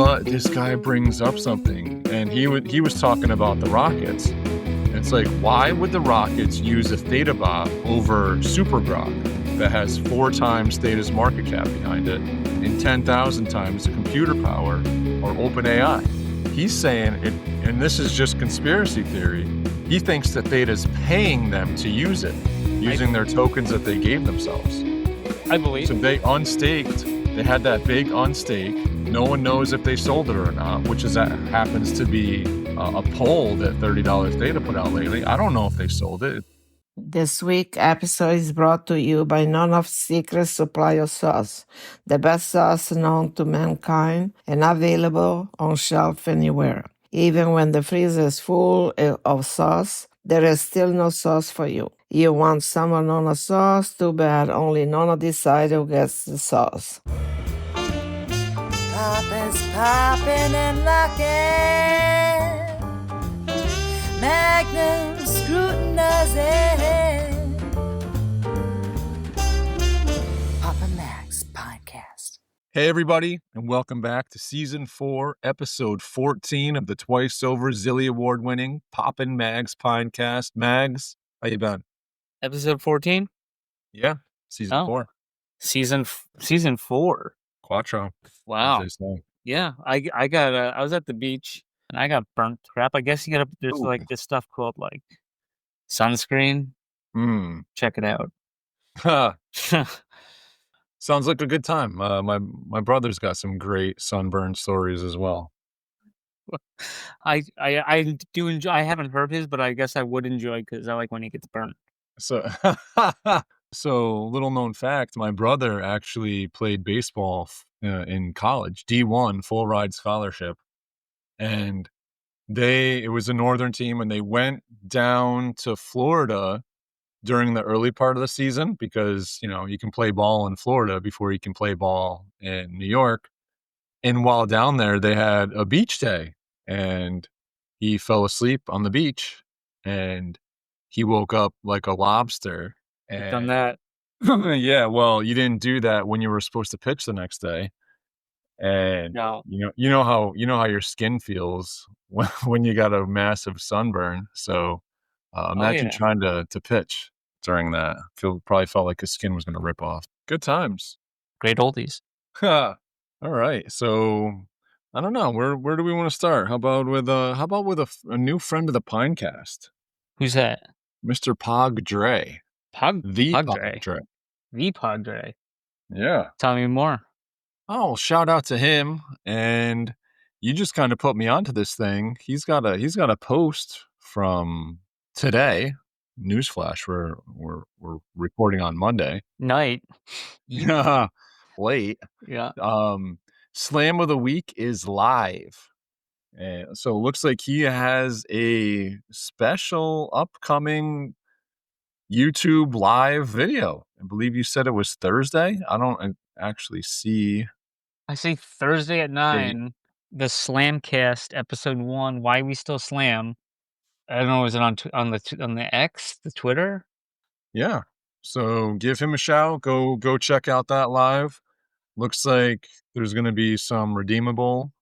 But this guy brings up something, and he was talking about the Rockets. It's like, why would the Rockets use a Theta bot over Supergrok that has 4 times Theta's market cap behind it and 10,000 times the computer power or OpenAI? He's saying it, and this is just conspiracy theory. He thinks that Theta's paying them to use it, using their tokens that they gave themselves. I believe. So they unstaked. They had that big unstake. No one knows if they sold it or not, which is that happens to be a poll that $30 Theta put out lately. I don't know if they sold it. This week episode is brought to you by None of Secret Supply of Sauce, the best sauce known to mankind and available on shelf anywhere. Even when the freezer is full of sauce, there is still no sauce for you. You want some of Nona sauce? Too bad, only Nona decides who gets the sauce. Papa's popping and locking, Magnum scrutinizing. Papa Mac's podcast. Hey everybody, and welcome back to Season 4, Episode 14 of the twice-over Zilly Award-winning Poppin' Mags Pinecast. Mags, how you been? Episode 14? Yeah, Season 4. Season 4. Quattro. Wow. as they say. Yeah, I was at the beach and I got burnt crap. I guess there's Ooh. like this stuff called like sunscreen. Check it out. Sounds like a good time. My brother's got some great sunburn stories as well. I do enjoy. I haven't heard his, but I guess I would enjoy because I like when he gets burnt. So little known fact, my brother actually played baseball in college, D1, full ride scholarship. And it was a northern team, and they went down to Florida during the early part of the season because, you can play ball in Florida before you can play ball in New York. And while down there, they had a beach day, and he fell asleep on the beach, and he woke up like a lobster. I've done that. Yeah, well, you didn't do that when you were supposed to pitch the next day. And No. you know how your skin feels when you got a massive sunburn. So imagine trying to pitch during that. Probably felt like his skin was going to rip off. Good times. Great oldies. All right. So I don't know. Where do we want to start? How about with a new friend of the Pinecast? Who's that? Mr. POG Dre. POG Dre. The POG Dre. Yeah. Tell me more. Oh, shout out to him. And you just kind of put me onto this thing. He's got a post from today. Newsflash, we're recording on Monday. Night. Yeah. Late. Yeah. Slam of the Week is live. So it looks like he has a special upcoming YouTube live video. I believe you said it was Thursday. I don't actually see. I say Thursday at 9, the Slamcast episode 1. Why we still slam? I don't know. Is it on the X, the Twitter? Yeah. So give him a shout. Go check out that live. Looks like there's going to be some redeemable.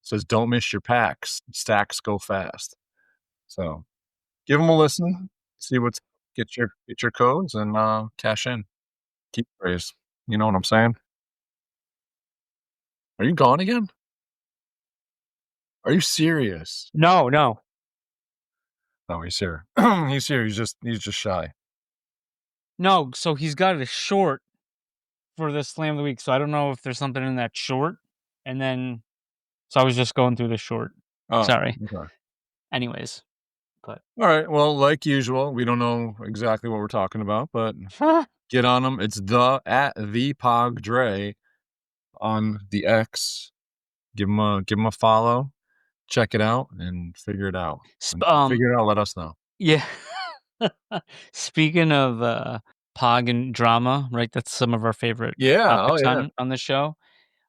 It says don't miss your packs. Stacks go fast. So give him a listen. See get your codes and cash in. Keyphrase. You know what I'm saying? Are you gone again? Are you serious? No. No, he's here. He's here. He's just shy. No, so he's got a short for the Slam of the Week. So I don't know if there's something in that short. And then, so I was just going through the short. Oh, sorry. Okay. Anyways, but all right. Well, like usual, we don't know exactly what we're talking about, but get on them. It's at the POG Dre on the X. Give him a follow. Check it out and figure it out. Figure it out. Let us know. Yeah. Speaking of POG and drama, right? That's some of our favorite topics on the show.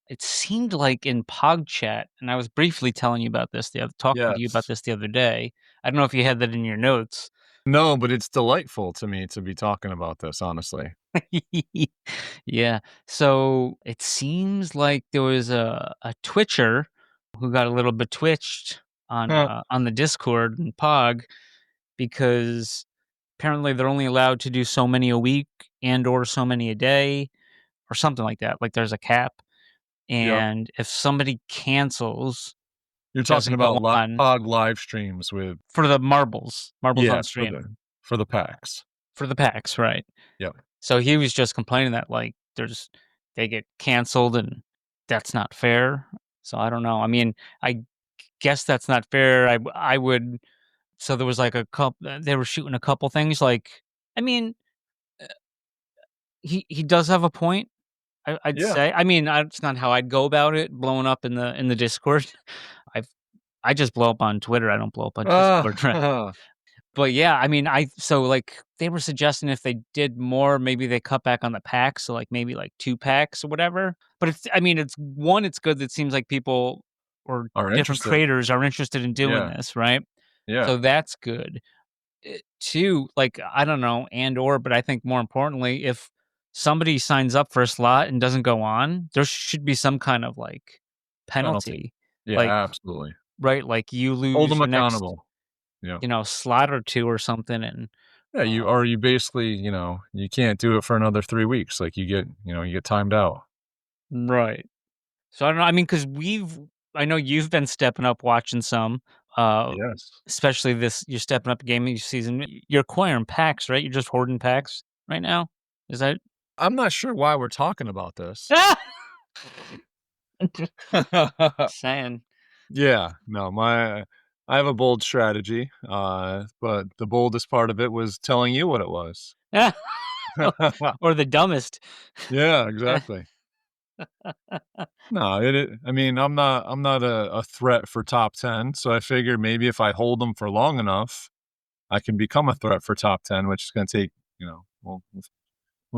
It seemed like in POG chat, and I was briefly telling you about this talking to you about this the other day. I don't know if you had that in your notes. No, but it's delightful to me to be talking about this, honestly. Yeah. So it seems like there was a Twitcher who got a little bit twitched on the Discord and POG because apparently they're only allowed to do so many a week and or so many a day or something like that. Like there's a cap. And if somebody cancels, you're talking doesn't go about on POG live streams with for the marbles on stream for the packs. For the packs, right? Yep. So he was just complaining that like they get canceled and that's not fair. So I don't know. I mean, I guess that's not fair. I would. So there was like a couple. They were shooting a couple things. Like, I mean, he does have a point. I'd say. I mean, it's not how I'd go about it. Blowing up in the Discord. I just blow up on Twitter. I don't blow up on Discord. Right? But yeah, I mean, so like they were suggesting if they did more, maybe they cut back on the packs, so like maybe like 2 packs or whatever. But it's good that it seems like people or different creators are interested in doing this, right? Yeah. So that's good. 2, like I don't know, but I think more importantly, if somebody signs up for a slot and doesn't go on, there should be some kind of like penalty. Yeah, like, absolutely. Right, like you lose Hold them your accountable. Slot or 2 or something, and you basically, you can't do it for another 3 weeks. Like you get timed out. Right. So I don't know. I mean, because I know you've been stepping up watching some. Yes. Especially you're stepping up gaming season. You're acquiring packs, right? You're just hoarding packs right now. Is that? I'm not sure why we're talking about this. Saying. Yeah. No, I have a bold strategy, but the boldest part of it was telling you what it was. Or the dumbest. Yeah, exactly. No, I mean, I'm not a threat for top 10, so I figured maybe if I hold them for long enough, I can become a threat for top 10, which is going to take, we'll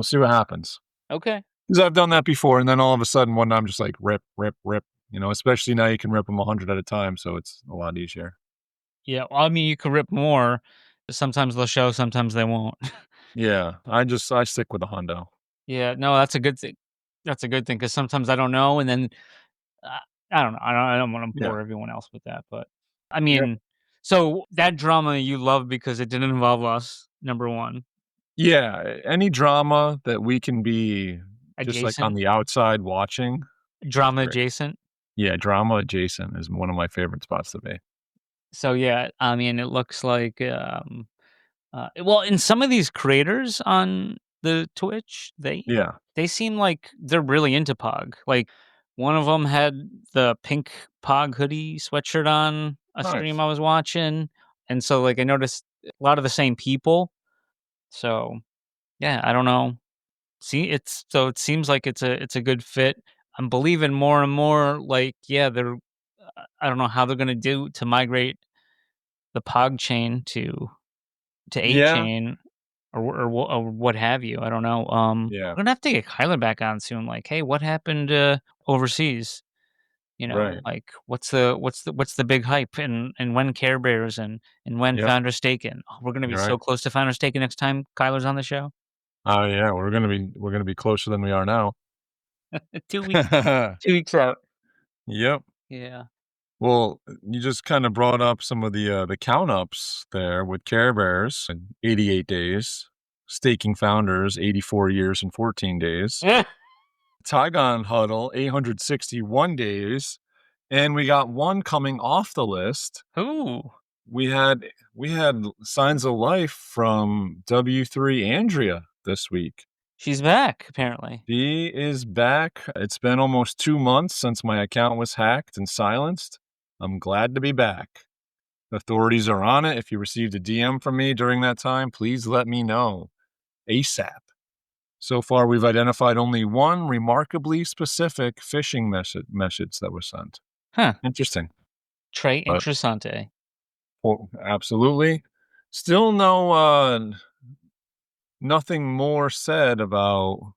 see what happens. Okay. Because I've done that before, and then all of a sudden one night I'm just like rip, especially now you can rip them 100 at a time, so it's a lot easier. Yeah, well, I mean, you can rip more. Sometimes they'll show, sometimes they won't. Yeah, I stick with the hundo. Yeah, no, that's a good thing. That's a good thing because sometimes I don't know, and then I don't know. I don't want to bore everyone else with that, but I mean, so that drama you love because it didn't involve us. Number 1. Yeah, any drama that we can be just like on the outside watching. Drama adjacent. Yeah, drama adjacent is one of my favorite spots to be. So yeah, I mean, it looks like well, in some of these creators on the Twitch, they seem like they're really into POG. Like one of them had the pink POG hoodie sweatshirt on a stream I was watching, and so like I noticed a lot of the same people. So yeah, I don't know. See, it seems like it's a good fit. I'm believing more and more. Like they're I don't know how they're gonna do to migrate the POG chain to 8chain or what have you. I don't know. We're gonna have to get Kyler back on soon. Like, hey, what happened overseas? Like what's the big hype and when Care Bears and when Founder's Taken? Oh, we're gonna be so close to Founder's Taken next time Kyler's on the show. Oh yeah, we're gonna be closer than we are now. 2 weeks. 2 weeks out. Yep. Yeah. Well, you just kind of brought up some of the count ups there with Care Bears and 88 days, Staking Founders 84 years and 14 days, Tygon Huddle 861 days, and we got one coming off the list. Ooh. We had signs of life from W3 Andrea this week. She's back, apparently. She is back. It's been almost 2 months since my account was hacked and silenced. I'm glad to be back. Authorities are on it. If you received a DM from me during that time, please let me know ASAP. So far, we've identified only one remarkably specific phishing message that was sent. Huh. Interesting. Très interessante. Well, absolutely. Still nothing more said about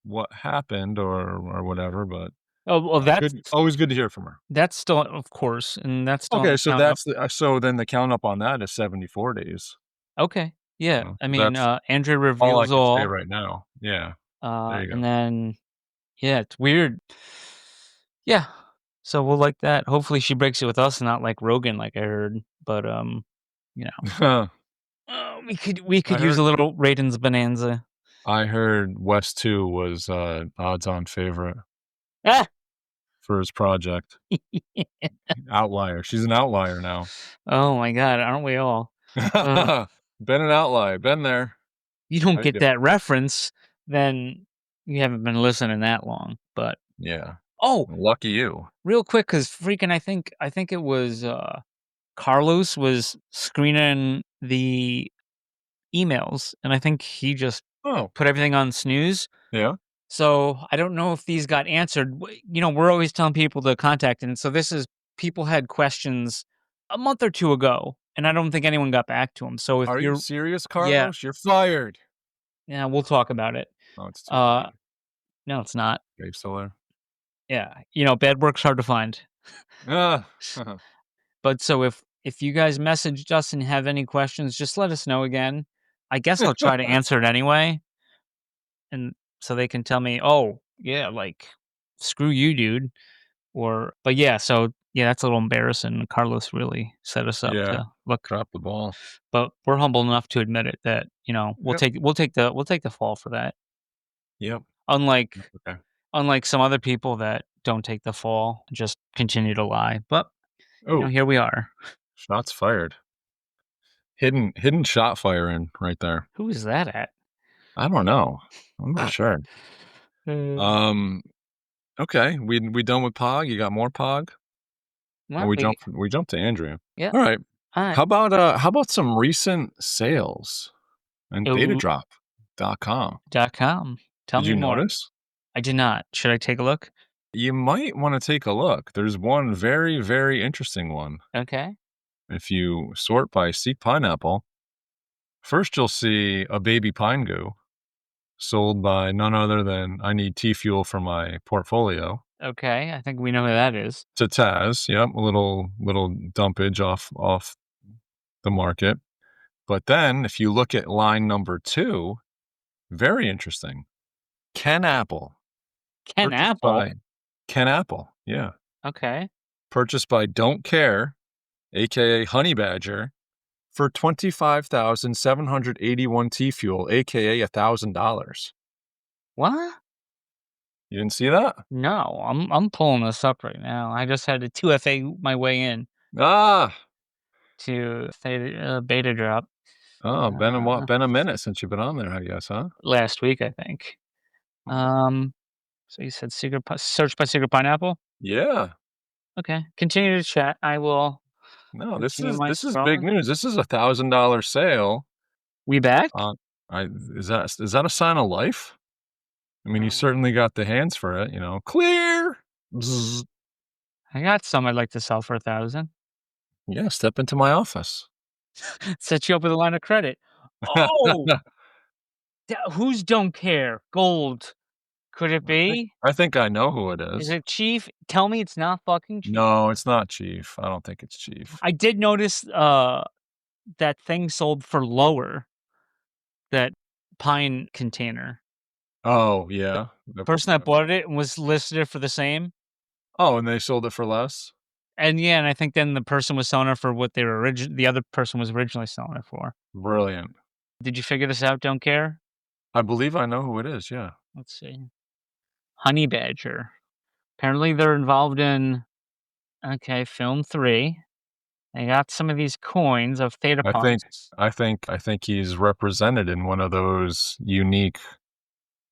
what happened or whatever, but that's always good to hear from her. That's still, of course, and that's still okay. So then the count up on that is 74 days. Okay, yeah. I mean, Andrea reveals all I can say right now. Yeah. And then, yeah, it's weird. Yeah, So we'll like that. Hopefully she breaks it with us and not like Rogan, like I heard. But you know, we could use a little ratings bonanza. I heard West 2 was odds-on favorite Ah! for his project. Outlier. She's an outlier now. Oh my god, aren't we all? Been an outlier. Been there. You don't get that reference, then you haven't been listening that long. But yeah. Oh, lucky you. Real quick, because freaking, I think it was Carlos was screening the emails, and I think he just put everything on snooze. Yeah. So I don't know if these got answered. You know, we're always telling people to contact, and so this is people had questions a month or two ago, and I don't think anyone got back to them. So if Are you're you serious, Carlos? You're fired. Yeah, we'll talk about it. Oh, it's too late. No, it's not. Gabe still there? Yeah, you know, bad work's hard to find. But so if you guys messaged us and have any questions, just let us know again. I guess I'll try to answer it anyway. And so they can tell me, "Oh, yeah, like screw you, dude." But yeah, so yeah, that's a little embarrassing. Carlos really set us up to drop the ball. But we're humble enough to admit it that, you know, we'll take the fall for that. Yep. Unlike some other people that don't take the fall, just continue to lie. But you know, here we are. Shots fired. Hidden shot firing right there. Who is that at? I don't know. I'm not sure. Okay, we done with POG. You got more POG? Well, we jumped to Andrea. Yeah. All right. How about some recent sales and datadrop.com? Tell me Did you more. notice? I did not. Should I take a look? You might want to take a look. There's one very, very interesting one. Okay. If you sort by Seek Pineapple, first you'll see a baby pine goo sold by none other than I Need Tea Fuel for my portfolio. Okay, I think we know who that is. To Taz, yep, a little dumpage off the market. But then if you look at line number 2, very interesting. Ken Apple. Ken Apple? Ken Apple, yeah. Okay. Purchased by Don't Care, a.k.a. Honey Badger, for $25,781 Tea Fuel, a.k.a. $1,000. What? You didn't see that? No, I'm pulling this up right now. I just had to 2FA my way in. To beta drop. Oh, been a minute since you've been on there, I guess, huh? Last week, I think. So you said search by Secret Pineapple? Yeah. Okay. Continue to chat. I will. No, this is big news. This is $1,000 sale. We back? Is that a sign of life? I mean, you certainly got the hands for it, you know. Clear. Bzz. I got some I'd like to sell for $1,000. Yeah, step into my office. Set you up with a line of credit. Oh, who's Don't Care? Gold. Could it be? I think I know who it is. Is it Chief? Tell me it's not fucking Chief. No, it's not Chief. I don't think it's Chief. I did notice that thing sold for lower. That pine container. Oh, yeah. The person that bought it was listed it for the same. Oh, and they sold it for less? And yeah, and I think then the person was selling it for what they were the other person was originally selling it for. Brilliant. Did you figure this out, Don't Care? I believe I know who it is, yeah. Let's see. Honey Badger. Apparently they're involved in, film 3. They got some of these coins of Theta Punks. I think he's represented in one of those unique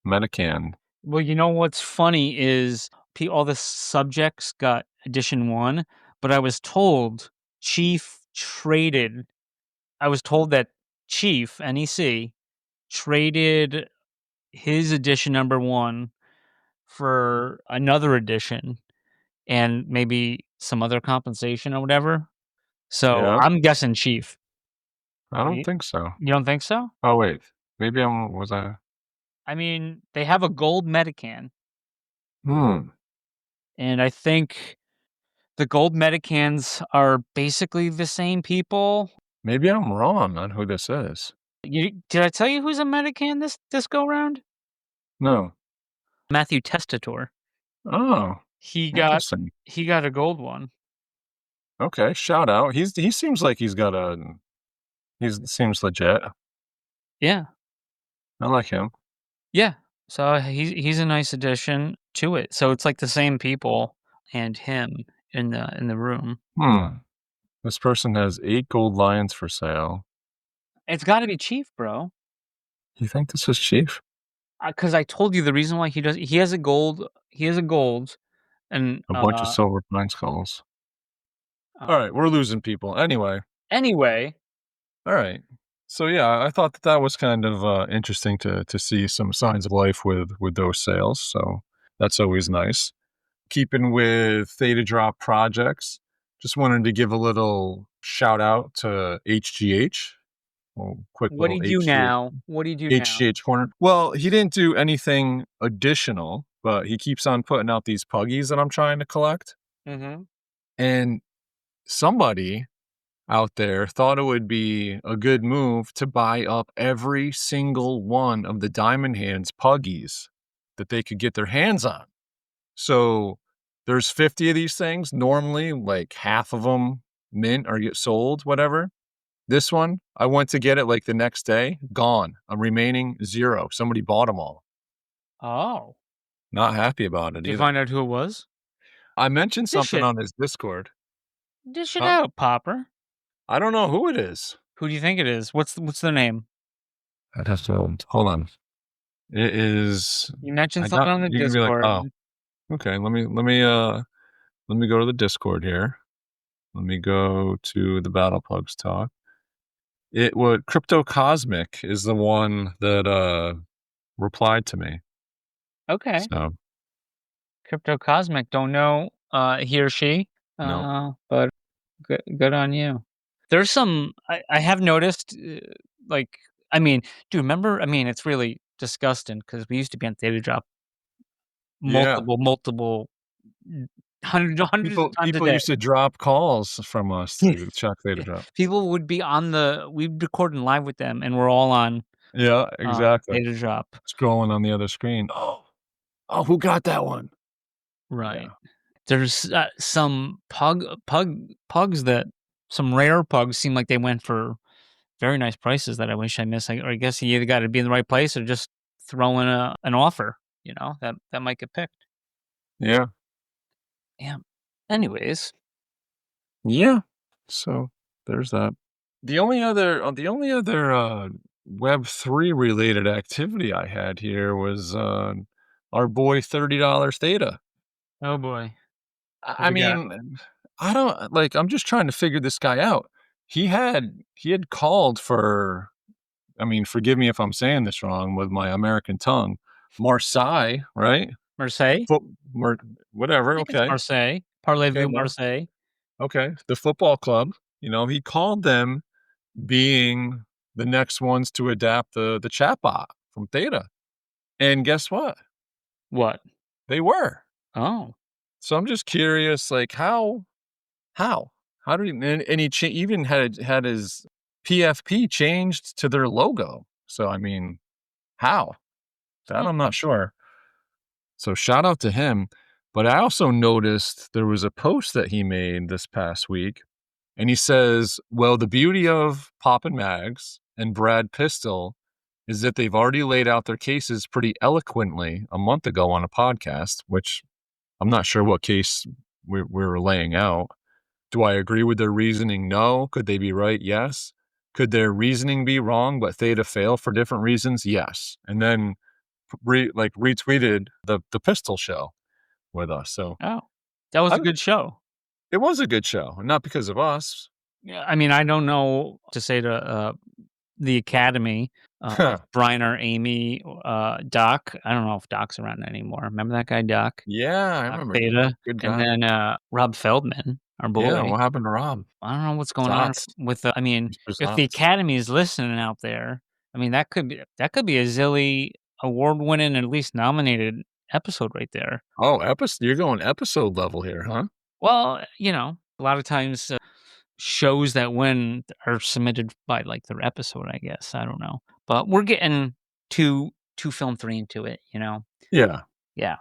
Metacan. Well, you know what's funny is all the subjects got edition 1, but I was told that Chief, NEC, traded his edition number 1 for another edition and maybe some other compensation or whatever. So I'm guessing Chief. I don't think so. You don't think so? Oh, wait. Maybe was I? I mean, they have a gold Metacan. And I think the gold Metacans are basically the same people. Maybe I'm wrong on who this is. Did I tell you who's a Metacan this go round? No. Matthew Testator. Oh. He got Interesting. a gold one. Okay, shout out. He seems like he seems legit. Yeah. I like him. Yeah. So he's a nice addition to it. So it's like the same people and him in the room. This person has 8 gold lions for sale. It's got to be Chief, bro. You think this is Chief? Because I told you the reason why he has a gold. He has a gold, and A bunch of silver pine skulls. All right, we're losing people. Anyway. All right. So yeah, I thought that was kind of interesting to see some signs of life with those sales. So that's always nice. Keeping with Theta Drop projects, just wanted to give a little shout out to HGH. Quick what do little you do now? What do you do HGH corner. Well, he didn't do anything additional, but he keeps on putting out these puggies that I'm trying to collect. Mm-hmm. And somebody out there thought it would be a good move to buy up every single one of the Diamond Hands puggies that they could get their hands on. So there's 50 of these things. Normally, like half of them mint or get sold, whatever. This one, I went to get it like the next day, gone. I'm remaining 0. Somebody bought them all. Oh. Not happy about it Did you either. find out who it was? I mentioned something on his Discord. Dish it out, Popper. I don't know who it is. Who do you think it is? What's their name? I'd have to hold on. It is. You mentioned something on the you Discord. Can be like, oh, okay. Let me go to the Discord here. Let me go to the Battle Pugs talk. It would Crypto Cosmic is the one that replied to me. Okay. So Crypto Cosmic, don't know he or she. No. But good on you. There's some I have noticed like I mean, do you remember? I mean, it's really disgusting because we used to be on Theta Drop multiple hundreds of times a people day. used to drop calls from us to check Theta Drop. People would be we'd recording live with them, and we're all on. Yeah, exactly. Theta Drop. Scrolling on the other screen. Oh, who got that one? Right. Yeah. There's some pugs that some rare pugs seem like they went for very nice prices that I wish I missed. I guess you either got to be in the right place or just throw in an offer. You know that might get picked. Yeah. Yeah. Anyways. Yeah. So there's that. The only other Web3 related activity I had here was our boy $30 Theta. Oh boy. I mean, I don't like. I'm just trying to figure this guy out. He had called for. I mean, forgive me if I'm saying this wrong with my American tongue. Marseille, right? Marseille. Whatever. Okay. Marseille. Parlez-vous Marseille. Okay. The football club. You know, he called them being the next ones to adapt the chatbot from Theta, and guess what? What? They were. Oh. So I'm just curious, like how did he? And he even had his PFP changed to their logo. So I mean, how? That I'm not sure. So shout out to him. But I also noticed there was a post that he made this past week, and he says, "Well, the beauty of Poppin' Mags and Brad Pistol is that they've already laid out their cases pretty eloquently a month ago on a podcast," which I'm not sure what case we were laying out. Do I agree with their reasoning? No. Could they be right? Yes. Could their reasoning be wrong, but Theta fail for different reasons? Yes. And then retweeted the Pistol show with us. So that was a good show. It was a good show, not because of us. Yeah, I mean, I don't know to say to the Academy, Brian or Amy, Doc. I don't know if Doc's around anymore. Remember that guy, Doc? Yeah, I remember. Theta. Good guy. And then Rob Feldman, our boy. Yeah, what happened to Rob? I don't know what's going on with I mean, if the Academy is listening out there, I mean that could be a Zilly award-winning, at least nominated episode right there. Oh, you're going episode level here, huh? Well, you know, a lot of times shows that win are submitted by like their episode, I guess. I don't know. But we're getting to film 3 into it, you know? Yeah. Yeah.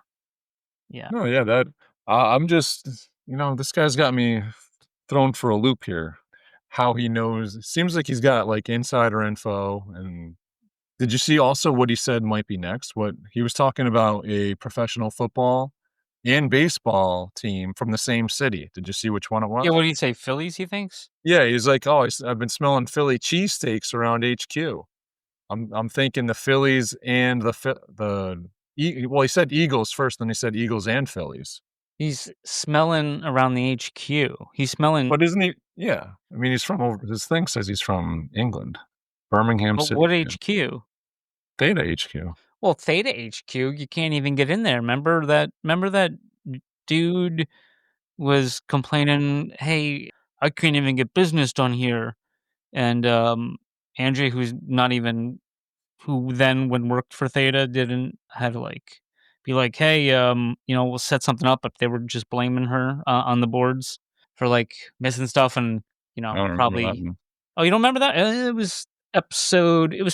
Yeah. No, yeah, that I'm just, this guy's got me thrown for a loop here. How he knows, it seems like he's got like insider info. And did you see also what he said might be next? What he was talking about, a professional football and baseball team from the same city. Did you see which one it was? Yeah, what did he say? Phillies, he thinks? Yeah, he's like, "Oh, I've been smelling Philly cheesesteaks around HQ." I'm thinking the Phillies and well, he said Eagles first, then he said Eagles and Phillies. He's smelling around the HQ. He's smelling. But isn't he? Yeah, I mean, he's from over. His thing says he's from England, Birmingham But City. what HQ? Theta HQ. Well, Theta HQ, you can't even get in there. Remember that dude was complaining, "Hey, I can't even get business done here." And Andre, who then when worked for Theta, didn't had to like be like, "Hey, we'll set something up," but they were just blaming her on the boards for like missing stuff and I don't remember that probably. one. Oh, you don't remember that? It was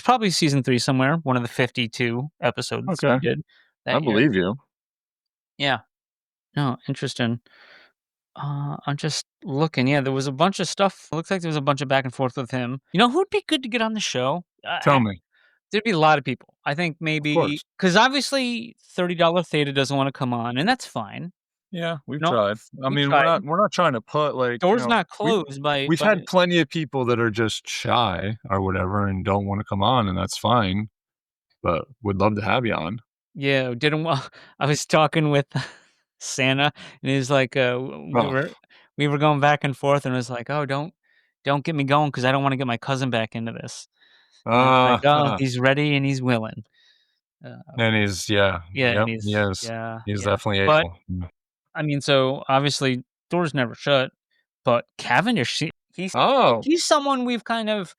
probably season 3 somewhere, one of the 52 episodes we Okay, did I that year. believe you. Yeah. No, interesting. I'm just looking. Yeah, there was a bunch of stuff. It looks like there was a bunch of back and forth with him. You know who'd be good to get on the show? Tell me. There'd be a lot of people. I think Of maybe course. because obviously $30 Theta doesn't want to come on, and that's fine. Yeah, we've No, tried. I we mean, tried. we're not trying to put like, Door's not closed by. we've had plenty of people that are just shy or whatever and don't want to come on, and that's fine. But would love to have you on. Yeah, didn't want. I was talking with Santa, and he's like, Oh, we were going back and forth, and it was like, "Oh, don't get me going because I don't want to get my cousin back into this." And I was like, "Oh, he's ready and he's willing." Uh, and he's yeah, and yep, he he's is. yeah, He's yeah. definitely But able. I mean, so obviously doors never shut. But Cavendish, Oh, he's someone we've kind of,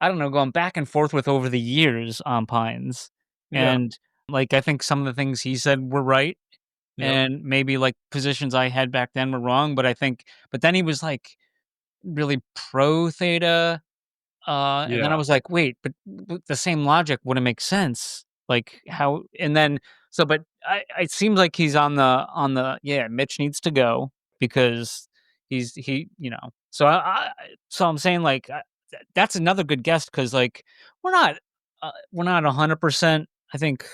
I don't know, gone back and forth with over the years on Pines, yeah, and like I think some of the things he said were right. yep, And maybe, like, positions I had back then were wrong, but then he was, like, really pro Theta, and then I yeah, was like, "Wait, but the same logic wouldn't make sense." Like, how and then but it seems like he's yeah, Mitch needs to go because so so I'm saying, like, that's another good guest because like, we're not 100%, I think,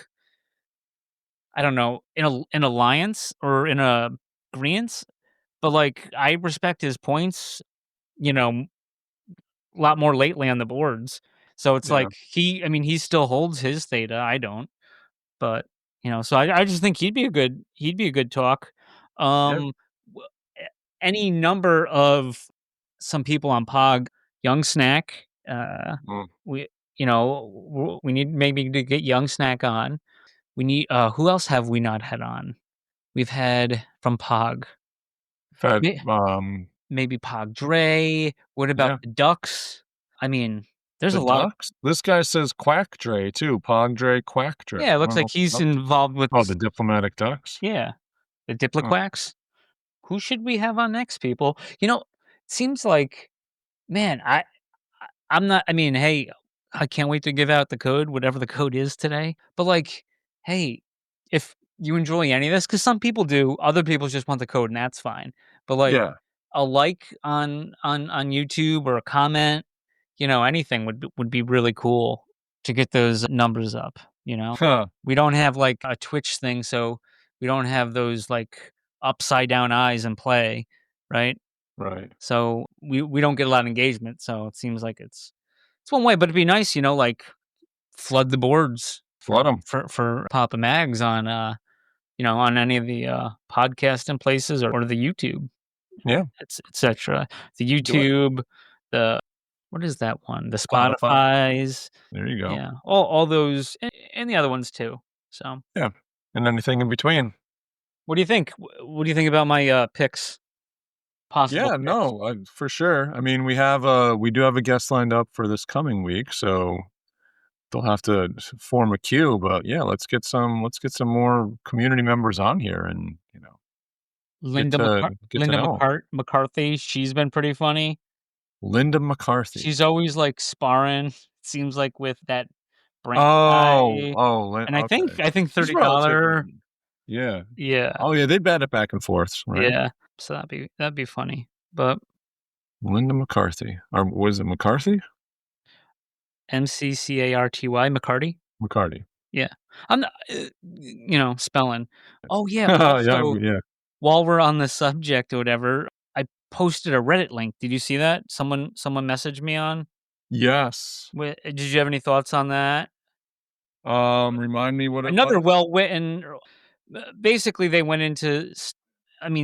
I don't know, in alliance or in a agreeance, but, like, I respect his points, a lot more lately on the boards. So it's yeah, like he still holds his theta, I don't, but, so I just think he'd be a good talk. yep, W Any number of some people on POG, Young Snack, mm. we we need maybe to get Young Snack on. We need who else have we not had on? We've had from POG. We've had, May Maybe POG Dre. What about yeah, the Ducks? I mean, there's the a lot. Ducks. This guy says Quack Dre too. Pog Dre, Quack Dre. Yeah, it I looks don't know like what he's he's up to. involved with Oh, the diplomatic Ducks. yeah, the Huh. Diplaquacks. Who should we have on next, people? Seems like, man, I'm not I mean, hey, I can't wait to give out the code, whatever the code is today. But, like, hey, if you enjoy any of this, because some people do, other people just want the code, and that's fine. But, like, Yeah. a like on YouTube or a comment, anything would be really cool to get those numbers up, you know? Huh. We don't have, like, a Twitch thing, so we don't have those, like, upside down eyes in play, right? Right. So we don't get a lot of engagement, so it seems like it's one way, but it'd be nice, like, flood the boards Flood 'em. for Papa Mags on, on any of the, podcasting places or the YouTube, Yeah. et cetera. The Do it. YouTube, the what is that one? The Spotify. Spotifys, There you go. yeah, all those and the other ones too. So, Yeah. And anything in between. what do you think? What do you think about my, picks? Possible Yeah, picks? no, for sure. I mean, we do have a guest lined up for this coming week, so they'll have to form a queue. But yeah, let's get some more community members on here, and get Linda to McCar get to Linda know 'em. McCarthy, she's been pretty funny. Linda McCarthy. She's always, like, sparring, seems like, with that Brand Oh, guy, oh, and I okay. think He's relatively $30. new. Yeah. Yeah. Oh, yeah, they bat it back and forth, right? Yeah. So that'd be funny. But Linda McCarthy. Or was it McCarthy? McCarty, McCarty? McCarty. Yeah. I'm not, spelling. Oh, yeah, Yeah, also, yeah. while we're on the subject or whatever, I posted a Reddit link. Did you see that? Someone messaged me on? Yes. Did you have any thoughts on that? Remind me what it Another was? well-written basically, they went into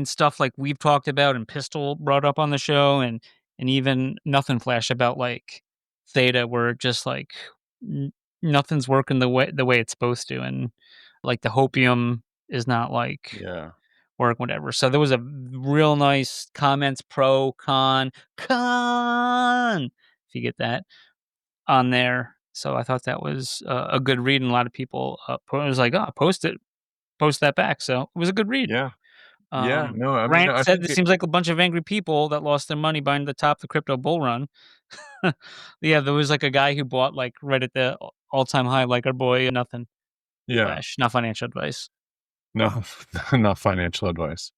stuff like we've talked about and Pistol brought up on the show and even Nothing Flash about, like, Theta where it just, like, n nothing's working the way it's supposed to, and, like, the hopium is not, like, Yeah. work, whatever. So there was a real nice comments pro, con, if you get that, on there. So I thought that was a good read, and a lot of people, was like, "Oh, post that back." So it was a good read. Yeah. Yeah. No, I mean, Grant I said, think "This it seems like a bunch of angry people that lost their money buying the top of the crypto bull run." Yeah, there was, like, a guy who bought, like, right at the all-time high, like our boy Nothing yeah. Flash, not financial advice. No, not financial advice.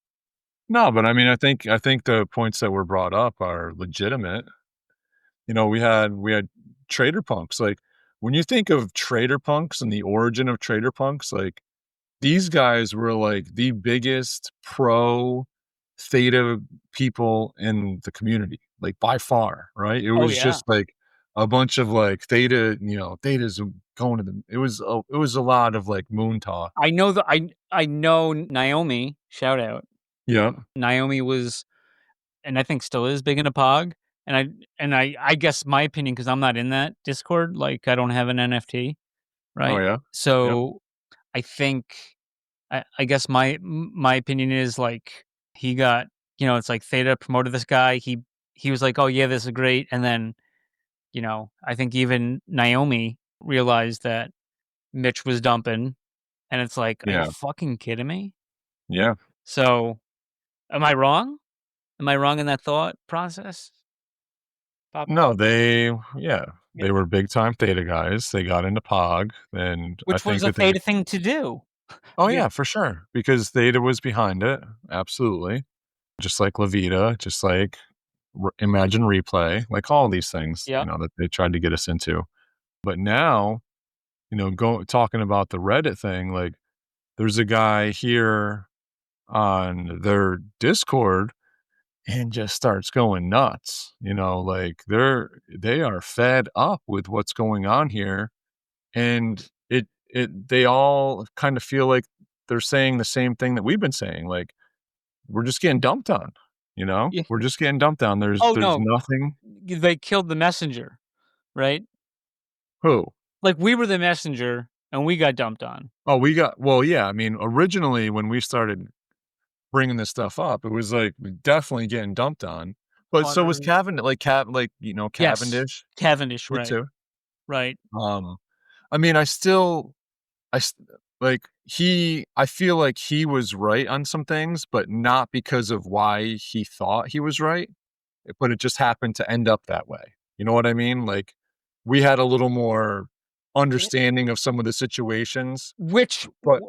No, but I mean, I think the points that were brought up are legitimate. We had trader punks. Like, when you think of trader punks and the origin of trader punks, like, these guys were, like, the biggest pro theta people in the community, like, by far, right? It Oh, was yeah. just, like, a bunch of, like, theta's going to the it was a lot of, like, moon talk. I know Naomi, shout out. Yeah. Naomi was, and I think still is, big into POG, and I guess my opinion, because 'cause I'm not in that Discord, like, I don't have an NFT, Oh, right? yeah? Yep. So, I think I guess my opinion is, like, he got, it's like Theta promoted this guy, he was like, "Oh, yeah, this is great," and then, I think even Naomi realized that Mitch was dumping, and it's like, "Are you Yeah. fucking kidding me?" Yeah. So, am I wrong? Am I wrong in that thought process, Papa? No, yeah, Yeah. they were big time theta guys. They got into POG, and I Which was think a that they Theta thing to do. Oh, Yeah. yeah, for sure, because theta was behind it, absolutely. Just like La Vida, just like Imagine Replay, like all these things, Yeah. that they tried to get us into. But now, talking about the Reddit thing, like, there's a guy here on their Discord and just starts going nuts, like, they are fed up with what's going on here, and they all kind of feel like they're saying the same thing that we've been saying, like, we're just getting dumped on, Yeah. we're just getting dumped on. There's Oh, there's no. nothing. They killed the messenger, right? Who? Like, we were the messenger, and we got dumped on. Oh, well, yeah, I mean, originally, when we started bringing this stuff up, it was, like, definitely getting dumped on, but so was 100. Yes. Cavendish Cavendish, did right, too. right. Um, I mean, I s I feel like he was right on some things, but not because of why he thought he was right, but it just happened to end up that way. You know what I mean? Like, we had a little more understanding of some of the situations, but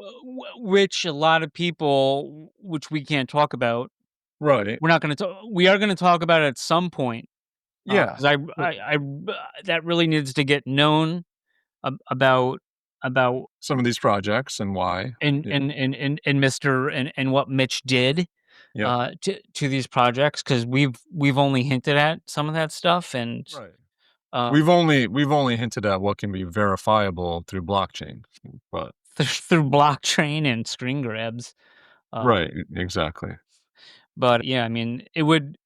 Which a lot of people, which we can't talk about, right. we are gonna talk about it at some point, Yeah. 'cause But that really needs to get known about some of these projects and why. Yeah. and Mr. and what Mitch did, Yep. to these projects, because we've only hinted at some of that stuff, and, Right. uh, We've only hinted at what can be verifiable through blockchain, but through blockchain and screen grabs, uh, right, exactly. but, yeah, I mean, it would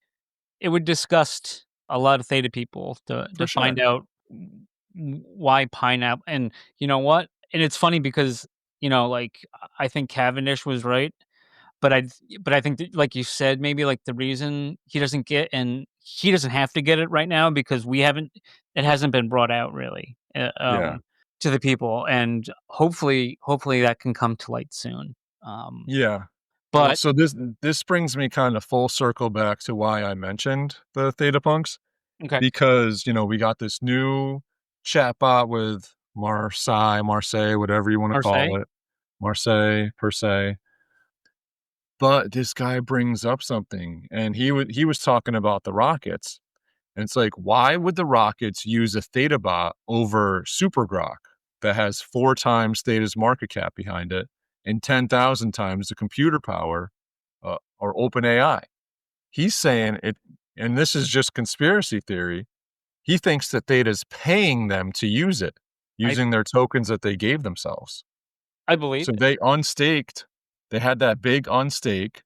disgust a lot of theta people to For find sure. out why pineapple, and you know what? And it's funny because, like, I think Cavendish was right, but I think that, like you said, maybe, like, the reason he doesn't get, and he doesn't have to get it right now because it hasn't been brought out really, Yeah. to the people, and hopefully that can come to light soon. Yeah. Well, But so this brings me kind of full circle back to why I mentioned the Theta Punks, okay, because, we got this new chatbot with Marseille, whatever you want to Marseille, call it, Marseille per se. But this guy brings up something, and he was talking about the rockets, and it's like, why would the rockets use a Theta bot over Super Grok that has 4 times Theta's market cap behind it and 10,000 times the computer power or OpenAI? He's saying it, and this is just conspiracy theory. He thinks that Theta's paying them to use it, using their tokens that they gave themselves. I believe So it. they unstaked. They had that big unstake.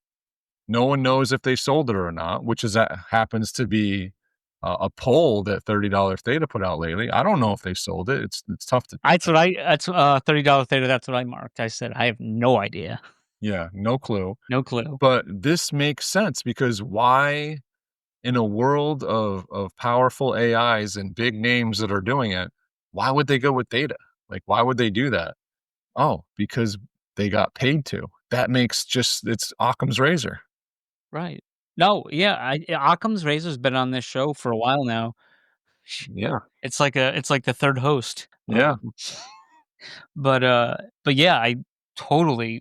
No one knows if they sold it or not, which is happens to be a poll that $30 Theta put out lately. I don't know if they sold it. It's tough to. That's $30 Theta. That's what I marked. I said I have no idea. Yeah, no clue. No clue. But this makes sense because why, in a world of powerful AIs and big names that are doing it, why would they go with Theta? Like, why would they do that? Oh, because they got paid to. That makes it's Occam's razor. Right. No, yeah, Occam's razor's been on this show for a while now. Yeah. It's like the third host. Yeah. But yeah, I totally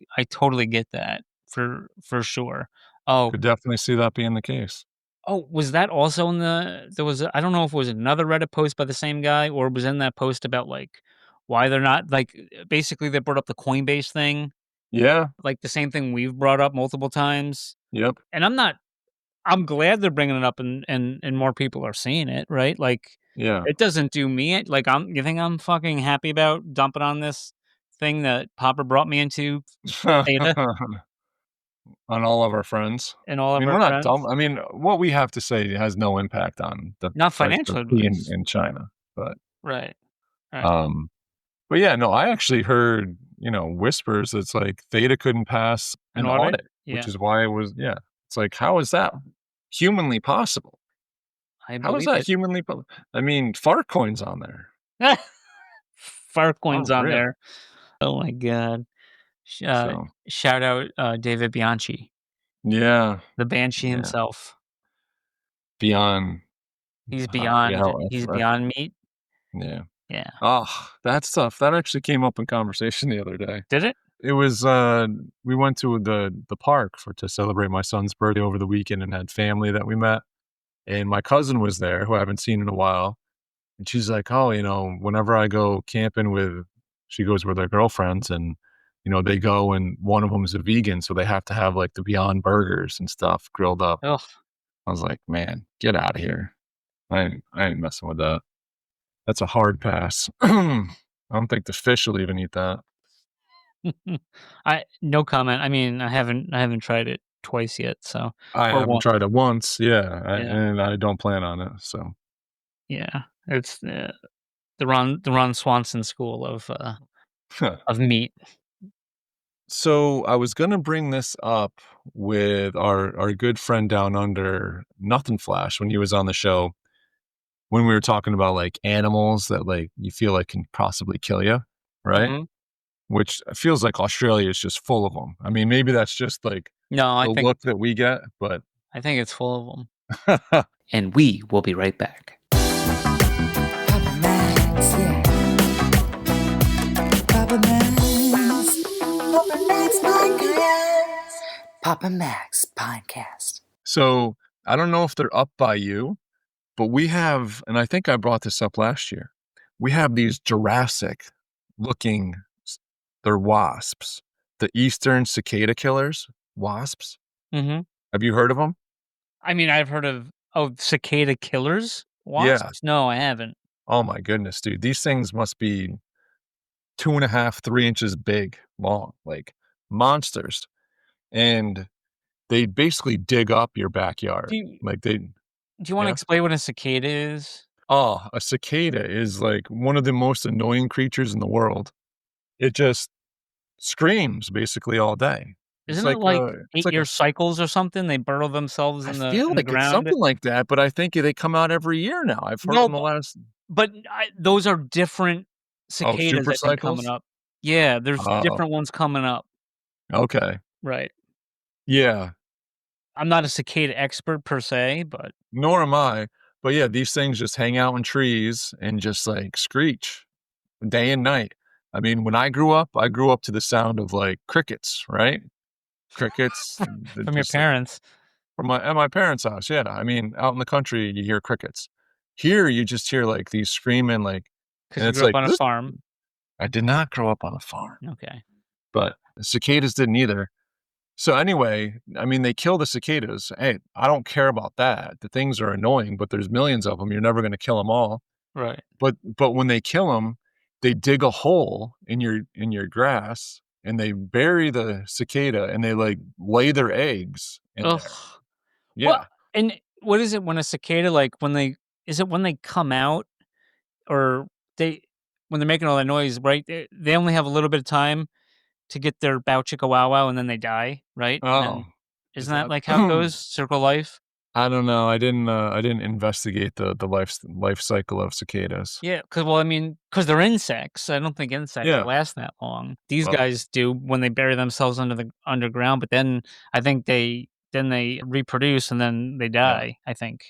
get that for sure. Oh, Could definitely see that being the case. oh, was that also in there was I don't know if it was another Reddit post by the same guy or it was in that post about like why they're not like basically they brought up the Coinbase thing. Yeah. Like the same thing we've brought up multiple times. Yep. And I'm glad they're bringing it up and more people are seeing it, right? Like, yeah, it doesn't do me like you think I'm fucking happy about dumping on this thing that Papa brought me into Theta on all of our friends. and all I of mean, our we're not friends? dumb. I mean, what we have to say has no impact on the Not price of financial tea advice. in China, but Right. but yeah, no, I actually heard, whispers that's like Theta couldn't pass An an audit? audit, which Yeah. is why it was it's like, how is that humanly possible? I How is believe that it. humanly I mean, Fartcoin's on there. Farcoin's on Unreal. there. Oh my god. So, Shout out David Bianchi, yeah, the Banshee yeah. himself. Beyond He's yeah, beyond I beyond meat. yeah. Yeah. Oh, that stuff, that actually came up in conversation the other day. Did it? It was, we went to the park to celebrate my son's birthday over the weekend and had family that we met, and my cousin was there, who I haven't seen in a while, and she's like, "Oh, whenever I go camping she goes with her girlfriends and, they go and one of them is a vegan, so they have to have, like, the Beyond Burgers and stuff grilled up." Ugh. I was like, "Man, get out of here. I ain't messing with that. That's a hard pass." I don't think the fish will even eat that. No comment. I mean, I haven't tried it twice yet, so I or haven't once. tried it once, yeah, Yeah. and I don't plan on it, so. Yeah, it's the Ron Swanson school of meat. So, I was gonna bring this up with our good friend down under, Nothing Flash, when he was on the show, when we were talking about, like, animals that, like, you feel like can possibly kill you, right? Mhm. Which feels like Australia is just full of them. I mean, maybe that's just, like, No, the look that we get, but I think it's full of them. And we will be right back. Papa Max, yeah. Papa Max. Papa Max Podcast. Papa Max Podcast. So, I don't know if they're up by you, but we have, and I think I brought this up last year, we have these Jurassic-looking, they're wasps, the eastern cicada killers, wasps. Mhm. Have you heard of them? I mean, I've heard of cicada killers? Yeah. Wasps? No, I haven't. Oh my goodness, dude. These things must be 2.5, 3 inches big, long, like monsters. And they basically dig up your backyard. Do you wanna Yeah? explain what a cicada is? Oh, a cicada is like one of the most annoying creatures in the world. It just screams basically all day. It's Isn't it like it's like 8-year cycles or something? They burrow themselves I in feel the like it's ground? something like that, but I think they come out every year now. I've heard No, in the last but those are different cicadas, super I think, coming cycles? up. Yeah, there's Oh, different ones coming up. okay. Right. Yeah, I'm not a cicada expert per se, but nor am I. But yeah, these things just hang out in trees and just like screech day and night. I mean, when I grew up to the sound of like crickets, right? Crickets. From your parents. At my parents' house, yeah. I mean, out in the country, you hear crickets. Here, you just hear, like, these screaming, like, Because and you it's grew up like, on a this farm. I did not grow up on a farm, Okay. but the cicadas didn't either. So, anyway, I mean, they kill the cicadas. Hey, I don't care about that. The things are annoying, but there's millions of them. You're never gonna kill them all. Right. But when they kill them, they dig a hole in your grass, and they bury the cicada, and they, like, lay their eggs in Ugh. there. Well, Yeah. and what is it when a cicada, like, is it when they come out or they when they're making all that noise, right? They only have a little bit of time to get their bow chicka wow wow and then they die, right? And Oh, then is isn't that that like how it goes? Circle life? I don't know. I didn't investigate the life cycle of cicadas. Yeah, because they're insects. I don't think insects Yeah. last that long. These Well, guys do when they bury themselves under the underground, but then I think they reproduce and then they yeah. die, I think.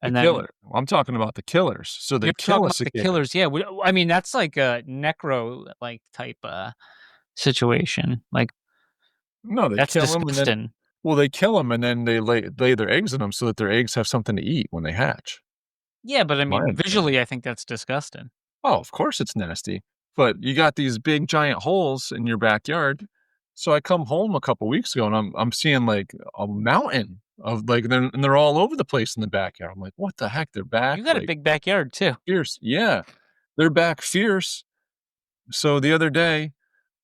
The And then killer. I'm talking about the killers. So they you're kill talking a about the cicada. killers, yeah. I mean, that's like a necro like type situation. Like No, they that's kill them and then disgusting. well, they kill them and then they lay their eggs in them so that their eggs have something to eat when they hatch. Yeah, but I My mean, understanding. visually, I think that's disgusting. Oh, of course it's nasty. But you got these big giant holes in your backyard. So I come home a couple weeks ago and I'm seeing like a mountain of like they're all over the place in the backyard. I'm like, what the heck? They're back You got a like big backyard too. fierce. Yeah. They're back fierce. So the other day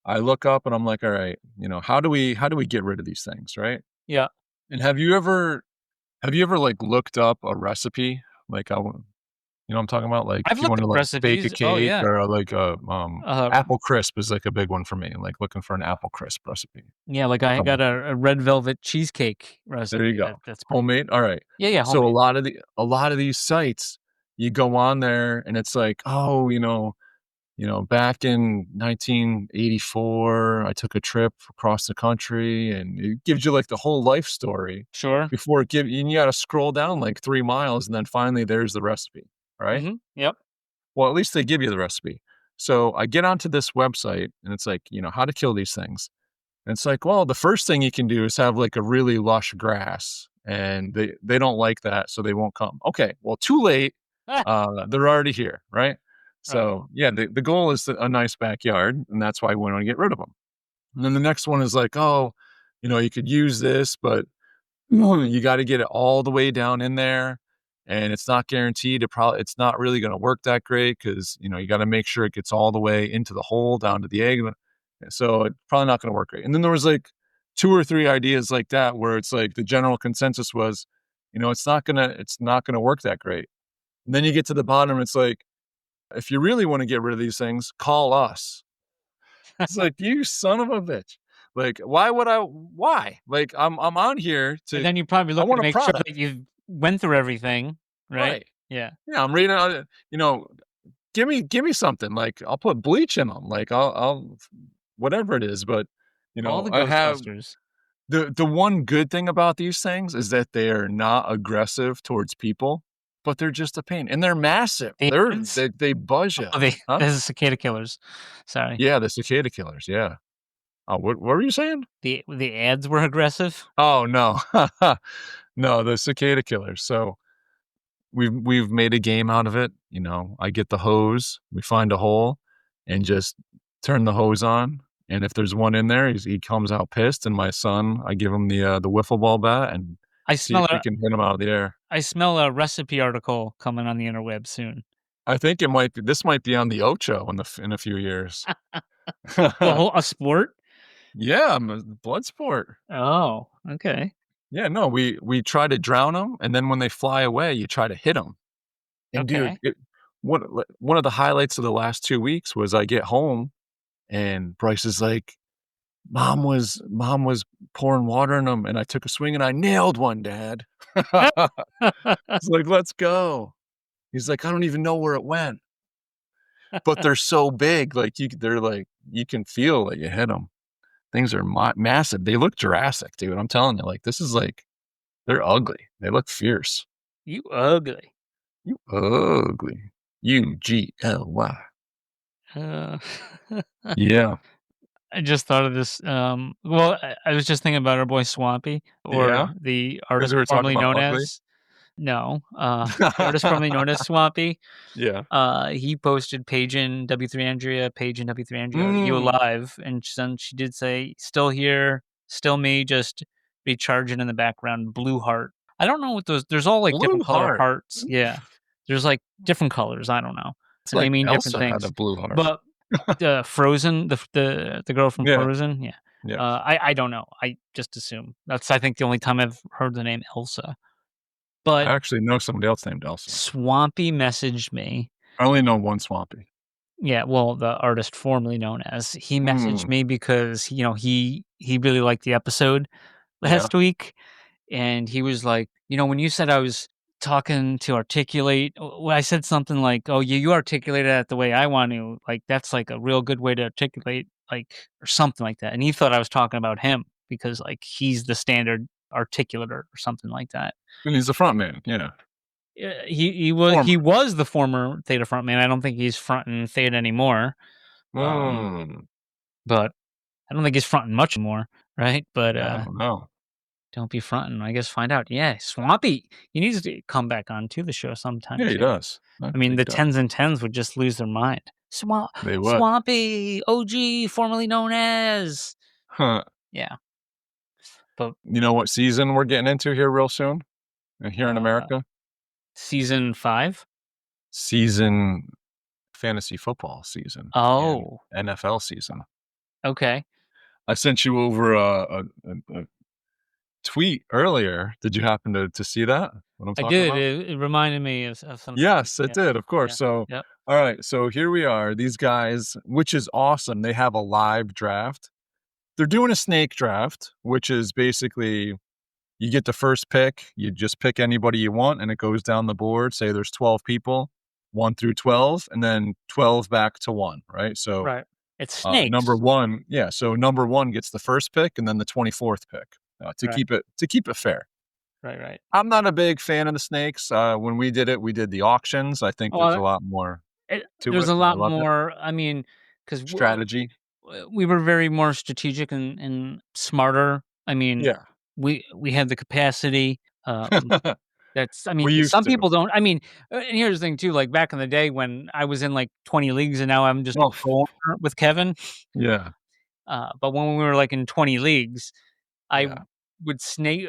I look up and I'm like, all right, how do we get rid of these things, right? Yeah, And have you ever like looked up a recipe? Like what I'm talking about? Like I've if you looked want to up like bake a recipes. Oh cake yeah, or like a uh, apple crisp is like a big one for me. Like looking for an apple crisp recipe. yeah. Like I got a red velvet cheesecake There you recipe. go. That's pretty. Homemade. All right. Yeah, So homemade. a lot of these sites, you go on there and it's like, oh, back in 1984, I took a trip across the country, and it gives you like the whole life story Sure. before and you got to scroll down like 3 miles, and then finally there's the recipe, right? Yep. Well, at least they give you the recipe. So I get onto this website, and it's like, how to kill these things. And it's like, well, the first thing you can do is have like a really lush grass, and they don't like that, so they won't come. Okay, well, too late. They're already here, right? Right. So yeah, the goal is a nice backyard, and that's why we want to get rid of them. And then the next one is like, oh, you could use this, but you got to get it all the way down in there, and it's not guaranteed. It's not really going to work that great because you got to make sure it gets all the way into the hole down to the egg. So it's probably not going to work great. And then there was like 2 or 3 ideas like that where it's like the general consensus was, it's not gonna work that great. And then you get to the bottom, it's like, if you really want to get rid of these things, call us. It's like, you son of a bitch. Like, why? Like, I'm on here And to then you probably I look want to a make sure product. that you went through everything, right? Right. Yeah. Yeah, I'm reading give me something. Like, I'll put bleach in them. Like, I'll whatever it is, but All the I have Ghostbusters. the one good thing about these things is that they are not aggressive towards people, but they're just a pain, and they're massive. The ants? They buzz you. Oh, the Huh? the cicada killers. Sorry. Yeah, the cicada killers, yeah. Oh, what were you saying? The ads were aggressive? Oh, no. No, the cicada killers. So, we've made a game out of it, I get the hose, we find a hole, and just turn the hose on, and if there's one in there, he comes out pissed, and my son, I give him the wiffle ball bat and I see if smell we a can hit him out of the air. I smell a recipe article coming on the interweb soon. I think this might be on the Ocho in a few years. A sport? Yeah, I'm a blood sport. Oh, okay. Yeah, no, we try to drown them, and then when they fly away, you try to hit them. And dude, Okay. one of the highlights of the last 2 weeks was I get home, and Bryce is like, Mom was pouring water in them, and I took a swing, and I nailed one, Dad." It's like, "Let's go." He's like, "I don't even know where it went." But they're so big, like, you can feel that you hit them. Things are massive. They look Jurassic, dude. I'm telling you, like, this is like they're ugly. They look fierce. You ugly. You ugly. UGLY. Uh, Yeah. I just thought of this. Well, I was just thinking about our boy Swampy, Yeah? or the Because artist we were talking formerly about known ugly? as the artist formerly known as Swampy. Yeah. He posted Paige and W3 Andrea, Paige and W3 Andrea, are you Mm. alive? And then she did say, still here, still me, just recharging in the background, blue heart. I don't know what those, there's all like Blue different color heart? hearts. Yeah. There's like different colors. I don't know. It's And they like mean different Elsa had a things. blue heart. But Frozen, the girl from Yeah. Frozen, yeah. Yes. I don't know. I just assume. That's, I think, the only time I've heard the name Elsa. I But actually know somebody else named Elsa. Swampy messaged me. I only know one Swampy. Yeah, well, the artist formerly known as, he messaged me because, you know, he really liked the episode last week, and he was like, you know, when you said I was talking to articulate, I said something like, "Oh, you articulated that the way I want to, like, that's, like, a real good way to articulate," like, or something like that, and he thought I was talking about him because, like, he's the standard articulator or something like that. And he's the front man, yeah. He Former. was the former Theta frontman. I don't think he's fronting Theta anymore. But I don't think he's fronting much more, right? But I don't know. don't be fronting. I guess find out. Yeah, Swampy, he needs to come back on to the show sometime. Yeah, he too. does. I mean, the 10s and 10s would just lose their mind. They would. Swampy, OG, formerly known as. Huh. Yeah. But you know what season we're getting into here real soon? Here in America? Season 5? Season fantasy football season. Oh. NFL season. Okay. I sent you over a tweet earlier. Did you happen to see that? What I'm talking about? It reminded me of something. Yes, it did, of course. Yeah. So, all right. So here we are. These guys, which is awesome. They have a live draft. They're doing a snake draft, which is basically you get the first pick. You just pick anybody you want, and it goes down the board. Say there's 12 people, 1 through 12, and then 12 back to 1, right? So, right. It's snakes. Number 1, yeah. So number 1 gets the first pick, and then the 24th pick to keep it fair. Right. I'm not a big fan of the snakes. When we did it, we did the auctions. I think there's a lot more. There's a lot more. I mean, because strategy. We were very more strategic and smarter. I mean, we had the capacity. That's, I mean, some people don't. I mean, and here's the thing too. Like back in the day when I was in like 20 leagues, and now I'm just with Kevin. Yeah. But when we were like in 20 leagues, I would snake.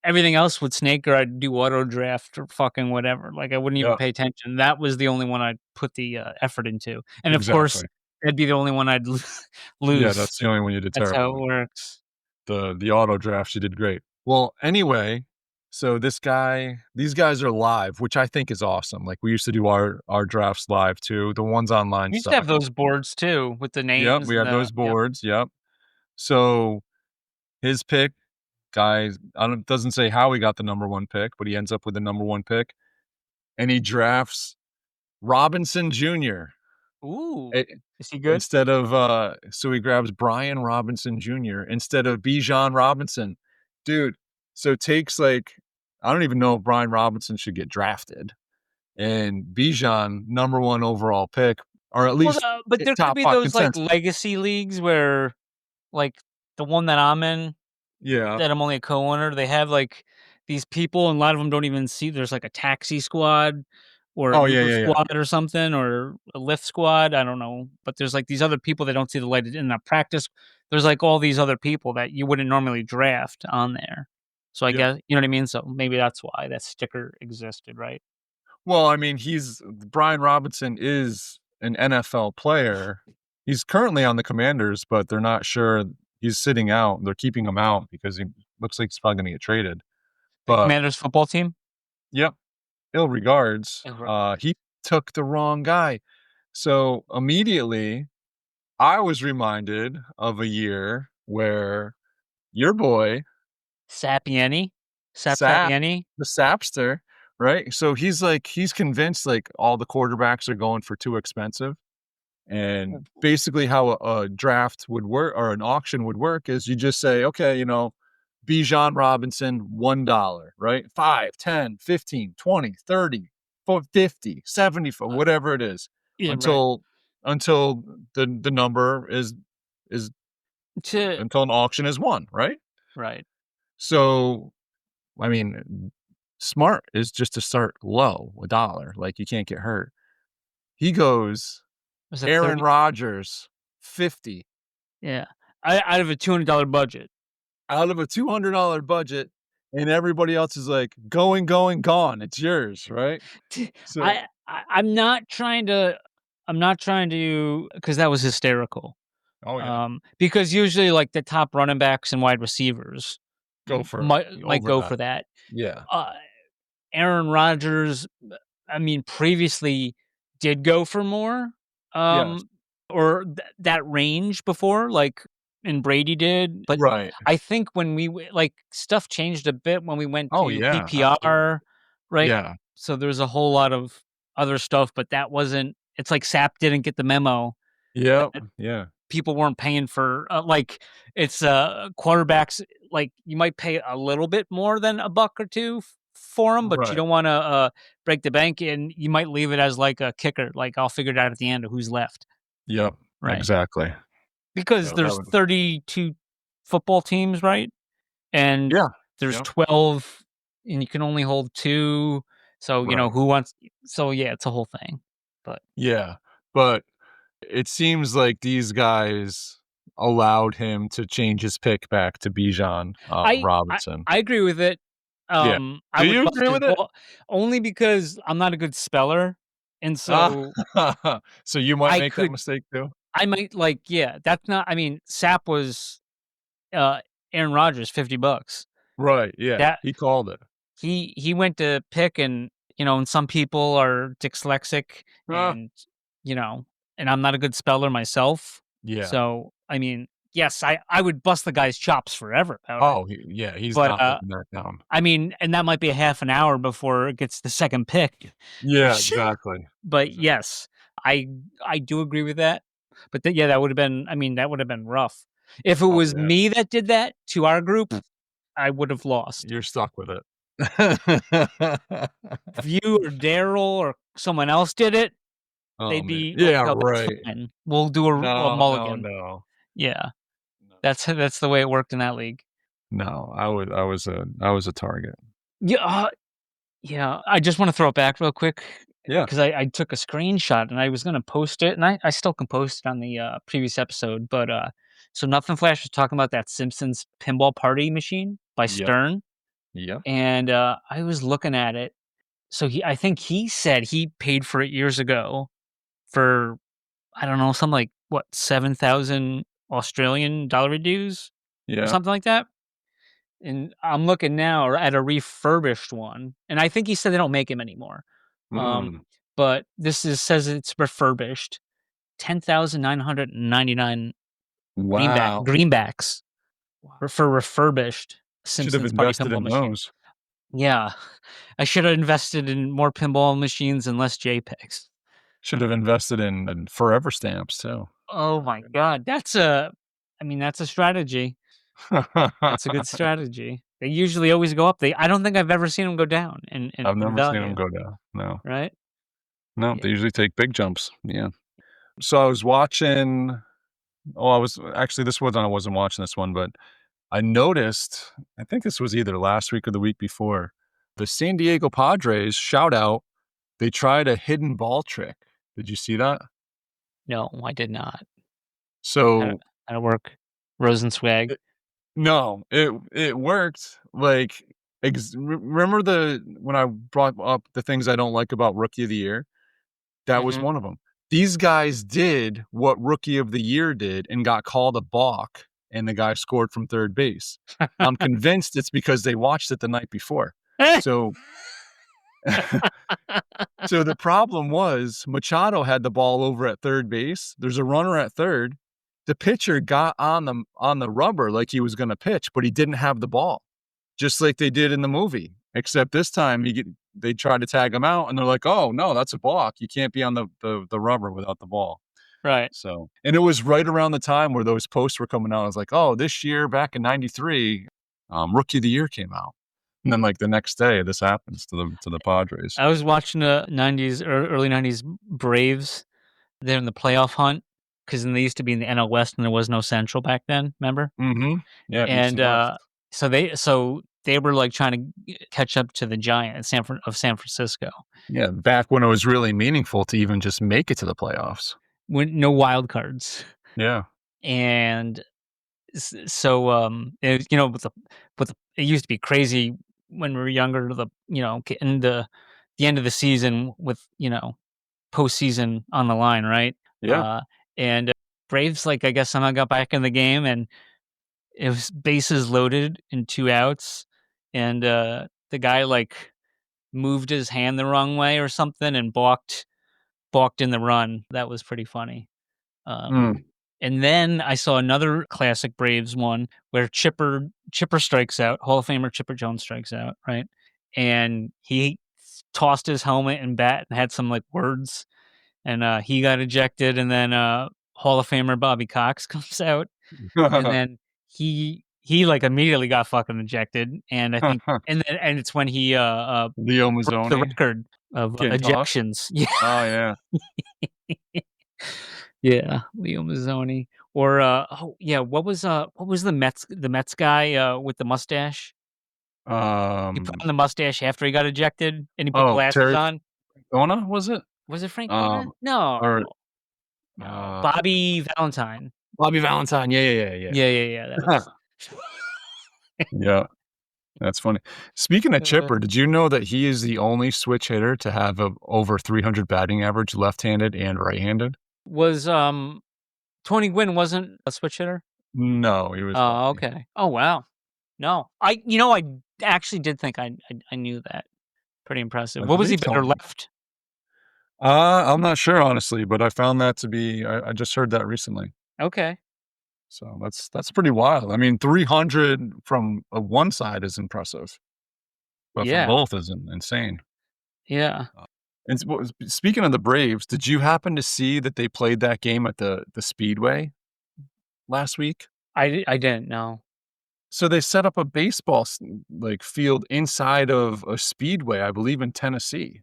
Everything else would snake, or I'd do auto draft or fucking whatever. Like I wouldn't even pay attention. That was the only one I'd put the effort into, and of course, that'd be the only one I'd lose. Yeah, that's the only one you did terrible. That's how it works. The auto drafts you did great. Well, anyway, so these guys are live, which I think is awesome. Like we used to do our drafts live too. The ones online. We used to have those boards too with the names. Yep, we had those boards. Yep. So his pick. Guys, doesn't say how he got the number 1 pick, but he ends up with the number 1 pick, and he drafts Robinson Jr. Ooh, is he good? Instead of so he grabs Brian Robinson Jr. instead of Bijan Robinson, dude. So it takes like I don't even know if Brian Robinson should get drafted, and Bijan number 1 overall pick, or at least. But there could be those like legacy leagues where, like the one that I'm in. Yeah. That I'm only a co-owner. They have like these people, and a lot of them don't even see. There's like a taxi squad, or a squad or something, or a lift squad. I don't know, but there's like these other people that don't see the light in that practice. There's like all these other people that you wouldn't normally draft on there. So I guess you know what I mean. So maybe that's why that sticker existed, right? Well, I mean, Brian Robinson is an NFL player. He's currently on the Commanders, but they're not sure. He's sitting out. They're keeping him out because he looks like he's probably going to get traded. But Commanders football team? Yep. Ill regards. He took the wrong guy. So immediately, I was reminded of a year where your boy... Sapieni? The Sapster, right? So he's convinced like all the quarterbacks are going for too expensive. And basically how a draft would work or an auction would work is you just say, okay, Bijan Robinson, $1, right? 5, 10, 15, 20, 30, 50, 70, whatever it is, until the number is is until an auction is won, right? Right. So, I mean, smart is just to start low, $1. Like, you can't get hurt. He goes, Was it Aaron 30? Rodgers, 50. Yeah. Out of a $200 budget. Out of a $200 budget, and everybody else is like, going, gone. It's yours, right? So I'm not trying to, because that was hysterical. Oh, yeah. Because usually, like, the top running backs and wide receivers Go for might go for that. Yeah. Aaron Rodgers, I mean, previously did go for more, Yes. or that range before, like, and Brady did. But Right. I think when like, stuff changed a bit when we went to yeah, PPR, absolutely. right? Yeah. So there's a whole lot of other stuff, but that wasn't. It's like Sapp didn't get the memo. Yep. that Yeah. People weren't paying for, like, it's quarterbacks. Like, you might pay a little bit more than a buck or two for them, but you Right. don't want to break the bank, and you might leave it as like a kicker. Like, I'll figure it out at the end of who's left. Yep. Right. Exactly. Because there's 32 football teams, right? And there's 12, and you can only hold 2. So, who wants? So, yeah, it's a whole thing. But yeah, but it seems like these guys allowed him to change his pick back to Bijan Robinson. I agree with it. Yeah. I Do would you bust agree his with it? ball, only because I'm not a good speller, and so so you might I make that could- mistake too? I might, like, yeah. That's not. I mean, Sapp was Aaron Rodgers, $50. Right. Yeah. That he called it. he went to pick, and and some people are dyslexic, and and I'm not a good speller myself. Yeah. So, I mean, yes, I would bust the guy's chops forever about it. He's But, not letting that down. I mean, and that might be a half an hour before it gets the second pick. Yeah, exactly. But yes, I do agree with that. But that would have been. I mean, that would have been rough. If it was me that did that to our group, I would have lost. You're stuck with it. If you or Daryl or someone else did it, they'd be right. Fine. We'll do a mulligan. No. Yeah, that's the way it worked in that league. No, I was a target. Yeah, yeah. I just want to throw it back real quick. Yeah, because I took a screenshot and I was going to post it, and I still can post it on the previous episode. But so Nothing Flash was talking about that Simpsons pinball party machine by Stern. Yeah, and I was looking at it. So I think he said he paid for it years ago for, I don't know, something like, what, 7,000 Australian dollar dues or something like that. And I'm looking now at a refurbished one, and I think he said they don't make them anymore. But this says it's refurbished, 10,999 greenbacks for refurbished should have Simpsons party invested pinball in machine. those. Yeah, I should have invested in more pinball machines and less JPEGs. Should have invested in forever stamps too. Oh my God, that's a strategy. That's a good strategy. They usually always go up. I don't think I've ever seen them go down. I've never seen them go down. No. Right? No, they usually take big jumps. Yeah. So I was watching. I wasn't watching this one, but I noticed, I think this was either last week or the week before, the San Diego Padres, shout out, they tried a hidden ball trick. Did you see that? No, I did not. So that'll work. Rosenswag. No, it worked. Like, remember when I brought up the things I don't like about Rookie of the Year? That was one of them. These guys did what Rookie of the Year did and got called a balk, and the guy scored from third base. I'm convinced it's because they watched it the night before. So the problem was Machado had the ball over at third base. There's a runner at third. The pitcher got on the rubber like he was going to pitch, but he didn't have the ball, just like they did in the movie. Except this time they tried to tag him out, and they're like, "Oh no, that's a balk. You can't be on the rubber without the ball." Right. So, and it was right around the time where those posts were coming out. I was like, "Oh, this year back in '93, Rookie of the Year came out." And then, like, the next day, this happens to the Padres. I was watching the '90s or early '90s Braves. They're in the playoff hunt, because they used to be in the NL West and there was no Central back then, remember? Mm-hmm. Yeah, East And and West. so they were like trying to catch up to the Giants of San Francisco. Yeah, back when it was really meaningful to even just make it to the playoffs. When no wild cards. Yeah. And so it, it used to be crazy when we were younger, getting the end of the season with, postseason on the line, right? Yeah. And Braves, like, I guess somehow got back in the game, and it was bases loaded and 2 outs, and the guy like moved his hand the wrong way or something and balked in the run. That was pretty funny. And then I saw another classic Braves one where Chipper strikes out, Hall of Famer Chipper Jones strikes out, right? And he tossed his helmet and bat and had some like words, and he got ejected. And then Hall of Famer Bobby Cox comes out, and then he like immediately got fucking ejected. And I think, and it's when he Leo Mazzoni, the record of ejections. Yeah. Oh yeah. Yeah, Leo Mazzoni. Or what was the Mets guy with the mustache? He put on the mustache after he got ejected, and he put glasses on. Francona, was it? Was it Francona? No. Or Bobby Valentine. Bobby Valentine. Yeah. That was... Yeah. That's funny. Speaking of Chipper, did you know that he is the only switch hitter to have over 300 batting average, left-handed and right-handed? Was Tony Gwynn wasn't a switch hitter? No, he was. Oh, okay. Oh, wow. No, I actually did think I knew that. Pretty impressive. What was he better left? I'm not sure, honestly, but I found that to be. I just heard that recently. Okay. So that's pretty wild. I mean, 300 from one side is impressive, but from both is insane. Yeah. And speaking of the Braves, did you happen to see that they played that game at the Speedway last week? I didn't know. So they set up a baseball field inside of a speedway, I believe in Tennessee,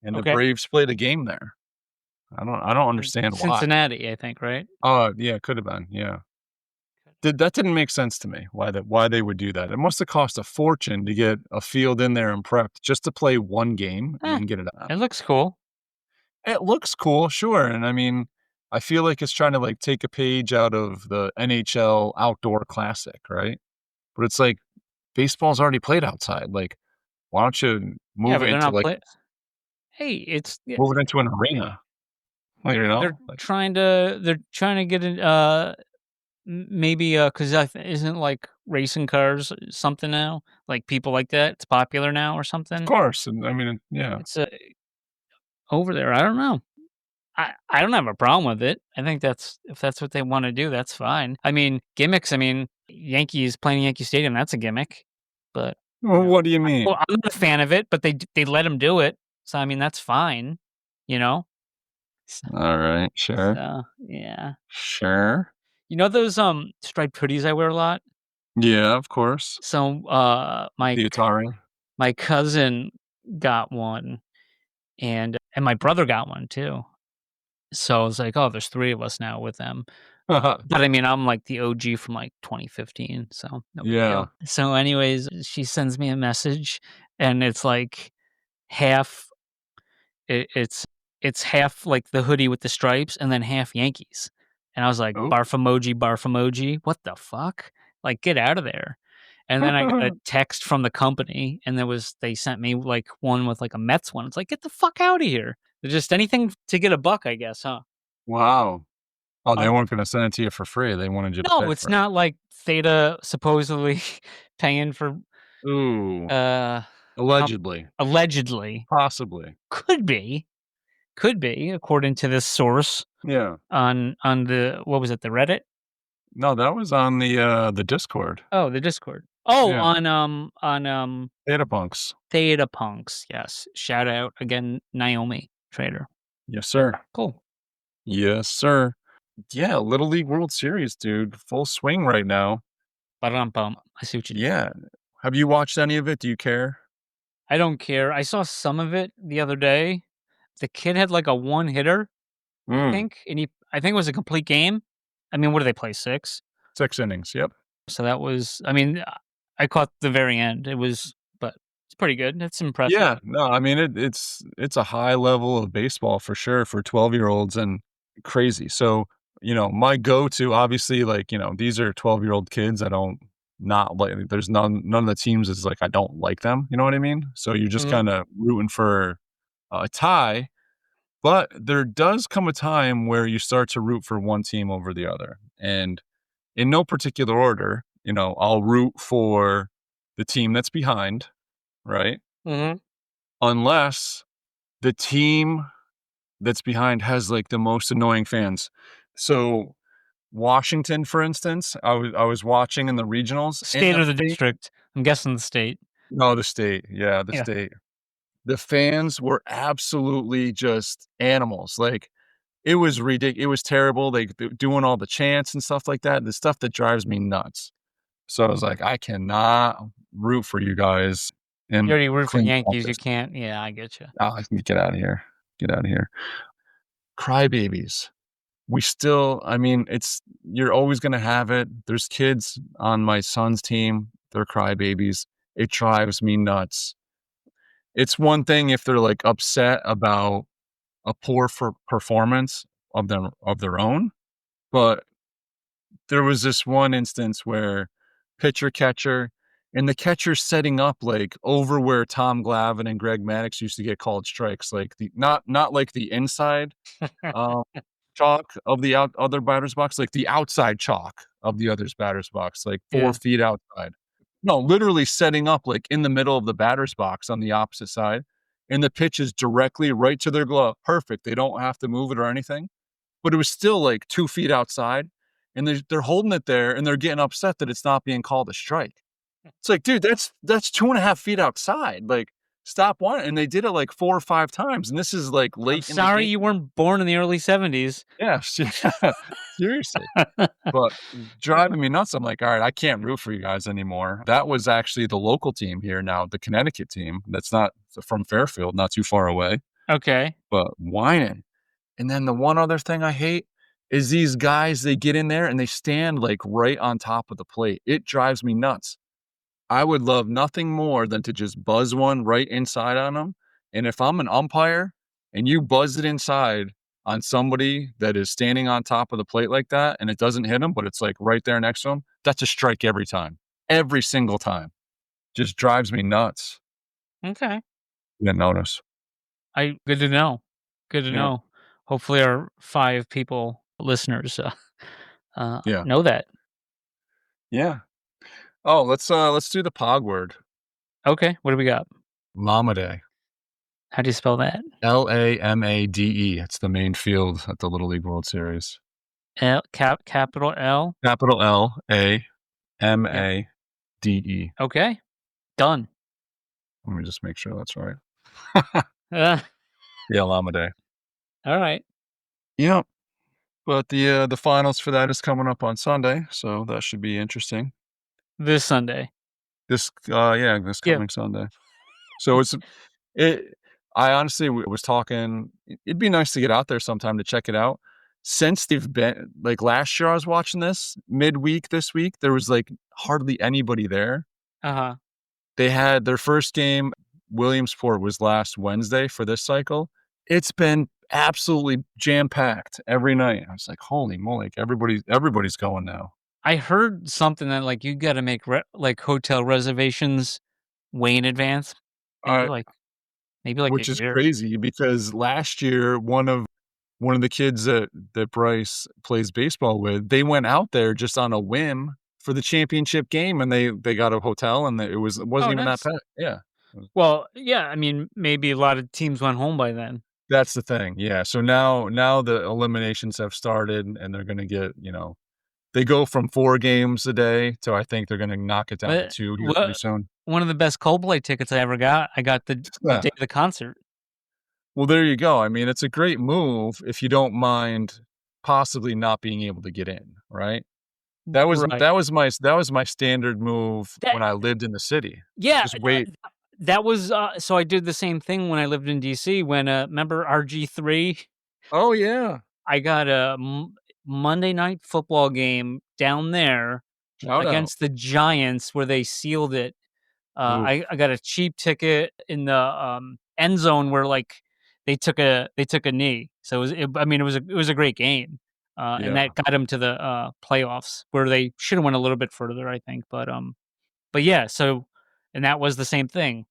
and the Braves played a game there. I don't understand why. Cincinnati, I think, right? Oh, yeah, it could have been. Yeah. That didn't make sense to me, why they would do that. It must have cost a fortune to get a field in there and prepped just to play one game and then get it out. It looks cool. It looks cool, sure. And I mean, I feel like it's trying to like take a page out of the NHL Outdoor Classic, right? But it's like baseball's already played outside. Like, why don't you move it into like move it into an arena? Like, they're trying to get it maybe because isn't like racing cars something now, like people like that, it's popular now or something. Of course. And I mean, yeah, it's over there. I don't know. I don't have a problem with it. I think if that's what they want to do, that's fine. I mean, gimmicks. I mean, Yankees playing Yankee Stadium, that's a gimmick. But what do you mean? Well, I'm not a fan of it, but they let them do it. So I mean, that's fine. All right, sure. So, yeah, sure. You know those striped hoodies I wear a lot? Yeah, of course. So my cousin got one, and my brother got one too. So I was like, oh, there's 3 of us now with them. But I mean, I'm like the OG from like 2015. So no big deal. So anyways, she sends me a message, and it's like half. It's half like the hoodie with the stripes, and then half Yankees. And I was like, barf emoji. What the fuck? Like, get out of there. And then I got a text from the company, and they sent me like one with like a Mets one. It's like, get the fuck out of here. Just anything to get a buck, I guess, huh? Wow. Oh, they weren't going to send it to you for free. They wanted you to pay. No, it's not like Theta supposedly paying for. Ooh. Allegedly. Possibly. Could be, according to this source. Yeah. On the, what was it, the Reddit? No, that was on the Discord. Oh, the Discord. Oh, yeah. on Theta Punks. Theta Punks, yes. Shout out again, Naomi Trader. Yes, sir. Cool. Yes, sir. Yeah, Little League World Series, dude. Full swing right now. Ba-dum-bum. I see what you did. Yeah. Have you watched any of it? Do you care? I don't care. I saw some of it the other day. The kid had like a one-hitter. I think, and I think it was a complete game. I mean, what do they play, 6? 6 innings, yep. So that was, I mean, I caught the very end. But it's pretty good. It's impressive. Yeah, no, I mean, it's a high level of baseball for sure for 12-year-olds and crazy. So, my go-to, obviously, like, these are 12-year-old kids. I don't not like, there's none of the teams is like, I don't like them. You know what I mean? So you're just kind of rooting for a tie. But there does come a time where you start to root for one team over the other. And in no particular order, I'll root for the team that's behind, right? Unless the team that's behind has like the most annoying fans. So Washington, for instance, I was watching in the regionals. State or the district? I'm guessing the state. No, the state. Yeah, the state. The fans were absolutely just animals. Like, it was ridiculous. It was terrible. They doing all the chants and stuff like that. The stuff that drives me nuts. So I was like, I cannot root for you guys. And you already root for Yankees. You can't. Yeah, I get you. Oh, get out of here. Get out of here. Crybabies. I mean, you're always going to have it. There's kids on my son's team. They're crybabies. It drives me nuts. It's one thing if they're like upset about a poor performance of their own, but there was this one instance where pitcher catcher and the catcher's setting up like over where Tom Glavine and Greg Maddux used to get called strikes, like not like the inside chalk of the other batter's box, like the outside chalk of the other's batter's box, like 4 feet outside. No, literally setting up like in the middle of the batter's box on the opposite side. And the pitch is directly right to their glove. Perfect. They don't have to move it or anything. But it was still like 2 feet outside. And they're holding it there and they're getting upset that it's not being called a strike. It's like, dude, that's 2.5 feet outside. Like, stop one. And they did it like 4 or 5 times. And this is like late. I'm sorry you weren't born in the early 70s. Yeah, seriously. But driving me nuts. I'm like, all right, I can't root for you guys anymore. That was actually the local team here now, the Connecticut team. That's not from Fairfield, not too far away. Okay. But whining. And then the one other thing I hate is these guys, they get in there and they stand like right on top of the plate. It drives me nuts. I would love nothing more than to just buzz one right inside on them. And if I'm an umpire and you buzz it inside on somebody that is standing on top of the plate like that and it doesn't hit them, but it's like right there next to them, that's a strike every time. Every single time. Just drives me nuts. Okay. You didn't notice. Good to know. Good to know. Hopefully our 5 listeners know that. Yeah. Oh, let's do the POG word. Okay, what do we got? Lamade. How do you spell that? Lamade. It's the main field at the Little League World Series. Capital L? Capital L-A-M-A-D-E. Okay, done. Let me just make sure that's right. Yeah, Lamade. All right. Yep. But the finals for that is coming up on Sunday, so that should be interesting. This Sunday. This coming Sunday. So I honestly was talking, it'd be nice to get out there sometime to check it out. Since they've been, like last year I was watching this, midweek this week, there was like hardly anybody there. Uh-huh. They had their first game, Williamsport was last Wednesday for this cycle. It's been absolutely jam-packed every night. I was like, holy moly, everybody's going now. I heard something that like you got to make like hotel reservations way in advance. Maybe like which is crazy because last year one of the kids that Bryce plays baseball with, they went out there just on a whim for the championship game and they got a hotel and it wasn't even that packed. Yeah. Well, yeah, I mean maybe a lot of teams went home by then. That's the thing. Yeah. So now the eliminations have started and they're going to get, they go from 4 games a day to I think they're going to knock it down to 2 here pretty soon. One of the best Coldplay tickets I ever got. I got the day of the concert. Well, there you go. I mean, it's a great move if you don't mind possibly not being able to get in, right? That was my standard move when I lived in the city. Yeah, just wait. That was so I did the same thing when I lived in DC. When remember RG3? Oh yeah. I got a Monday Night Football game down there against the Giants where they sealed it. I got a cheap ticket in the end zone where like they took a knee. So it was a great game. And that got them to the playoffs where they should have went a little bit further, I think. But yeah, so and that was the same thing.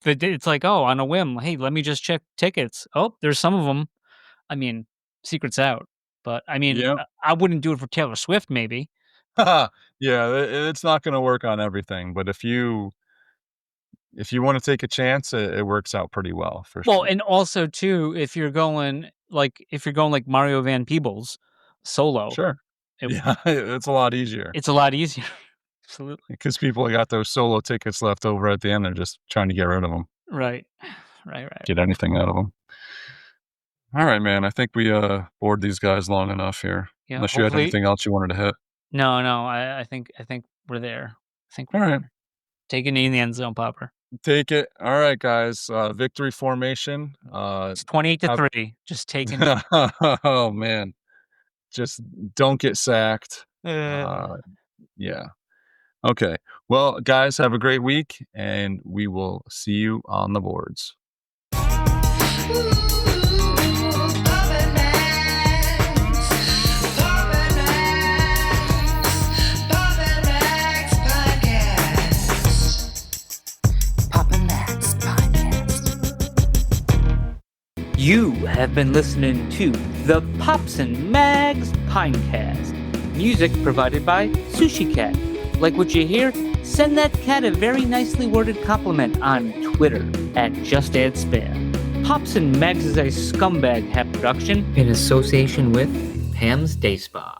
It's like, oh, on a whim, hey, let me just check tickets. Oh, there's some of them. I mean, secret's out. But I mean, I wouldn't do it for Taylor Swift, maybe. Yeah, it's not gonna work on everything, but if you wanna take a chance, it works out pretty well for sure. Well, and also too, if you're going like Mario Van Peebles solo. Sure. It's a lot easier. It's a lot easier. Absolutely. Because people got those solo tickets left over at the end, they're just trying to get rid of them. Right. Get anything out of them. All right, man, I think we, bored these guys long enough here. Yeah, unless you had anything else you wanted to hit. No, I think we're there. All right. Take a knee in the end zone, Popper. Take it. All right, guys, victory formation. It's 28-3. Just taking it. Oh, man. Just don't get sacked. Yeah. Okay. Well, guys, have a great week, and we will see you on the boards. You have been listening to the Pops and Mags Pinecast. Music provided by Sushi Cat. Like what you hear? Send that cat a very nicely worded compliment on Twitter @JustAddSpam. Pops and Mags is a Scumbag Hat production in association with Pam's Day Spa.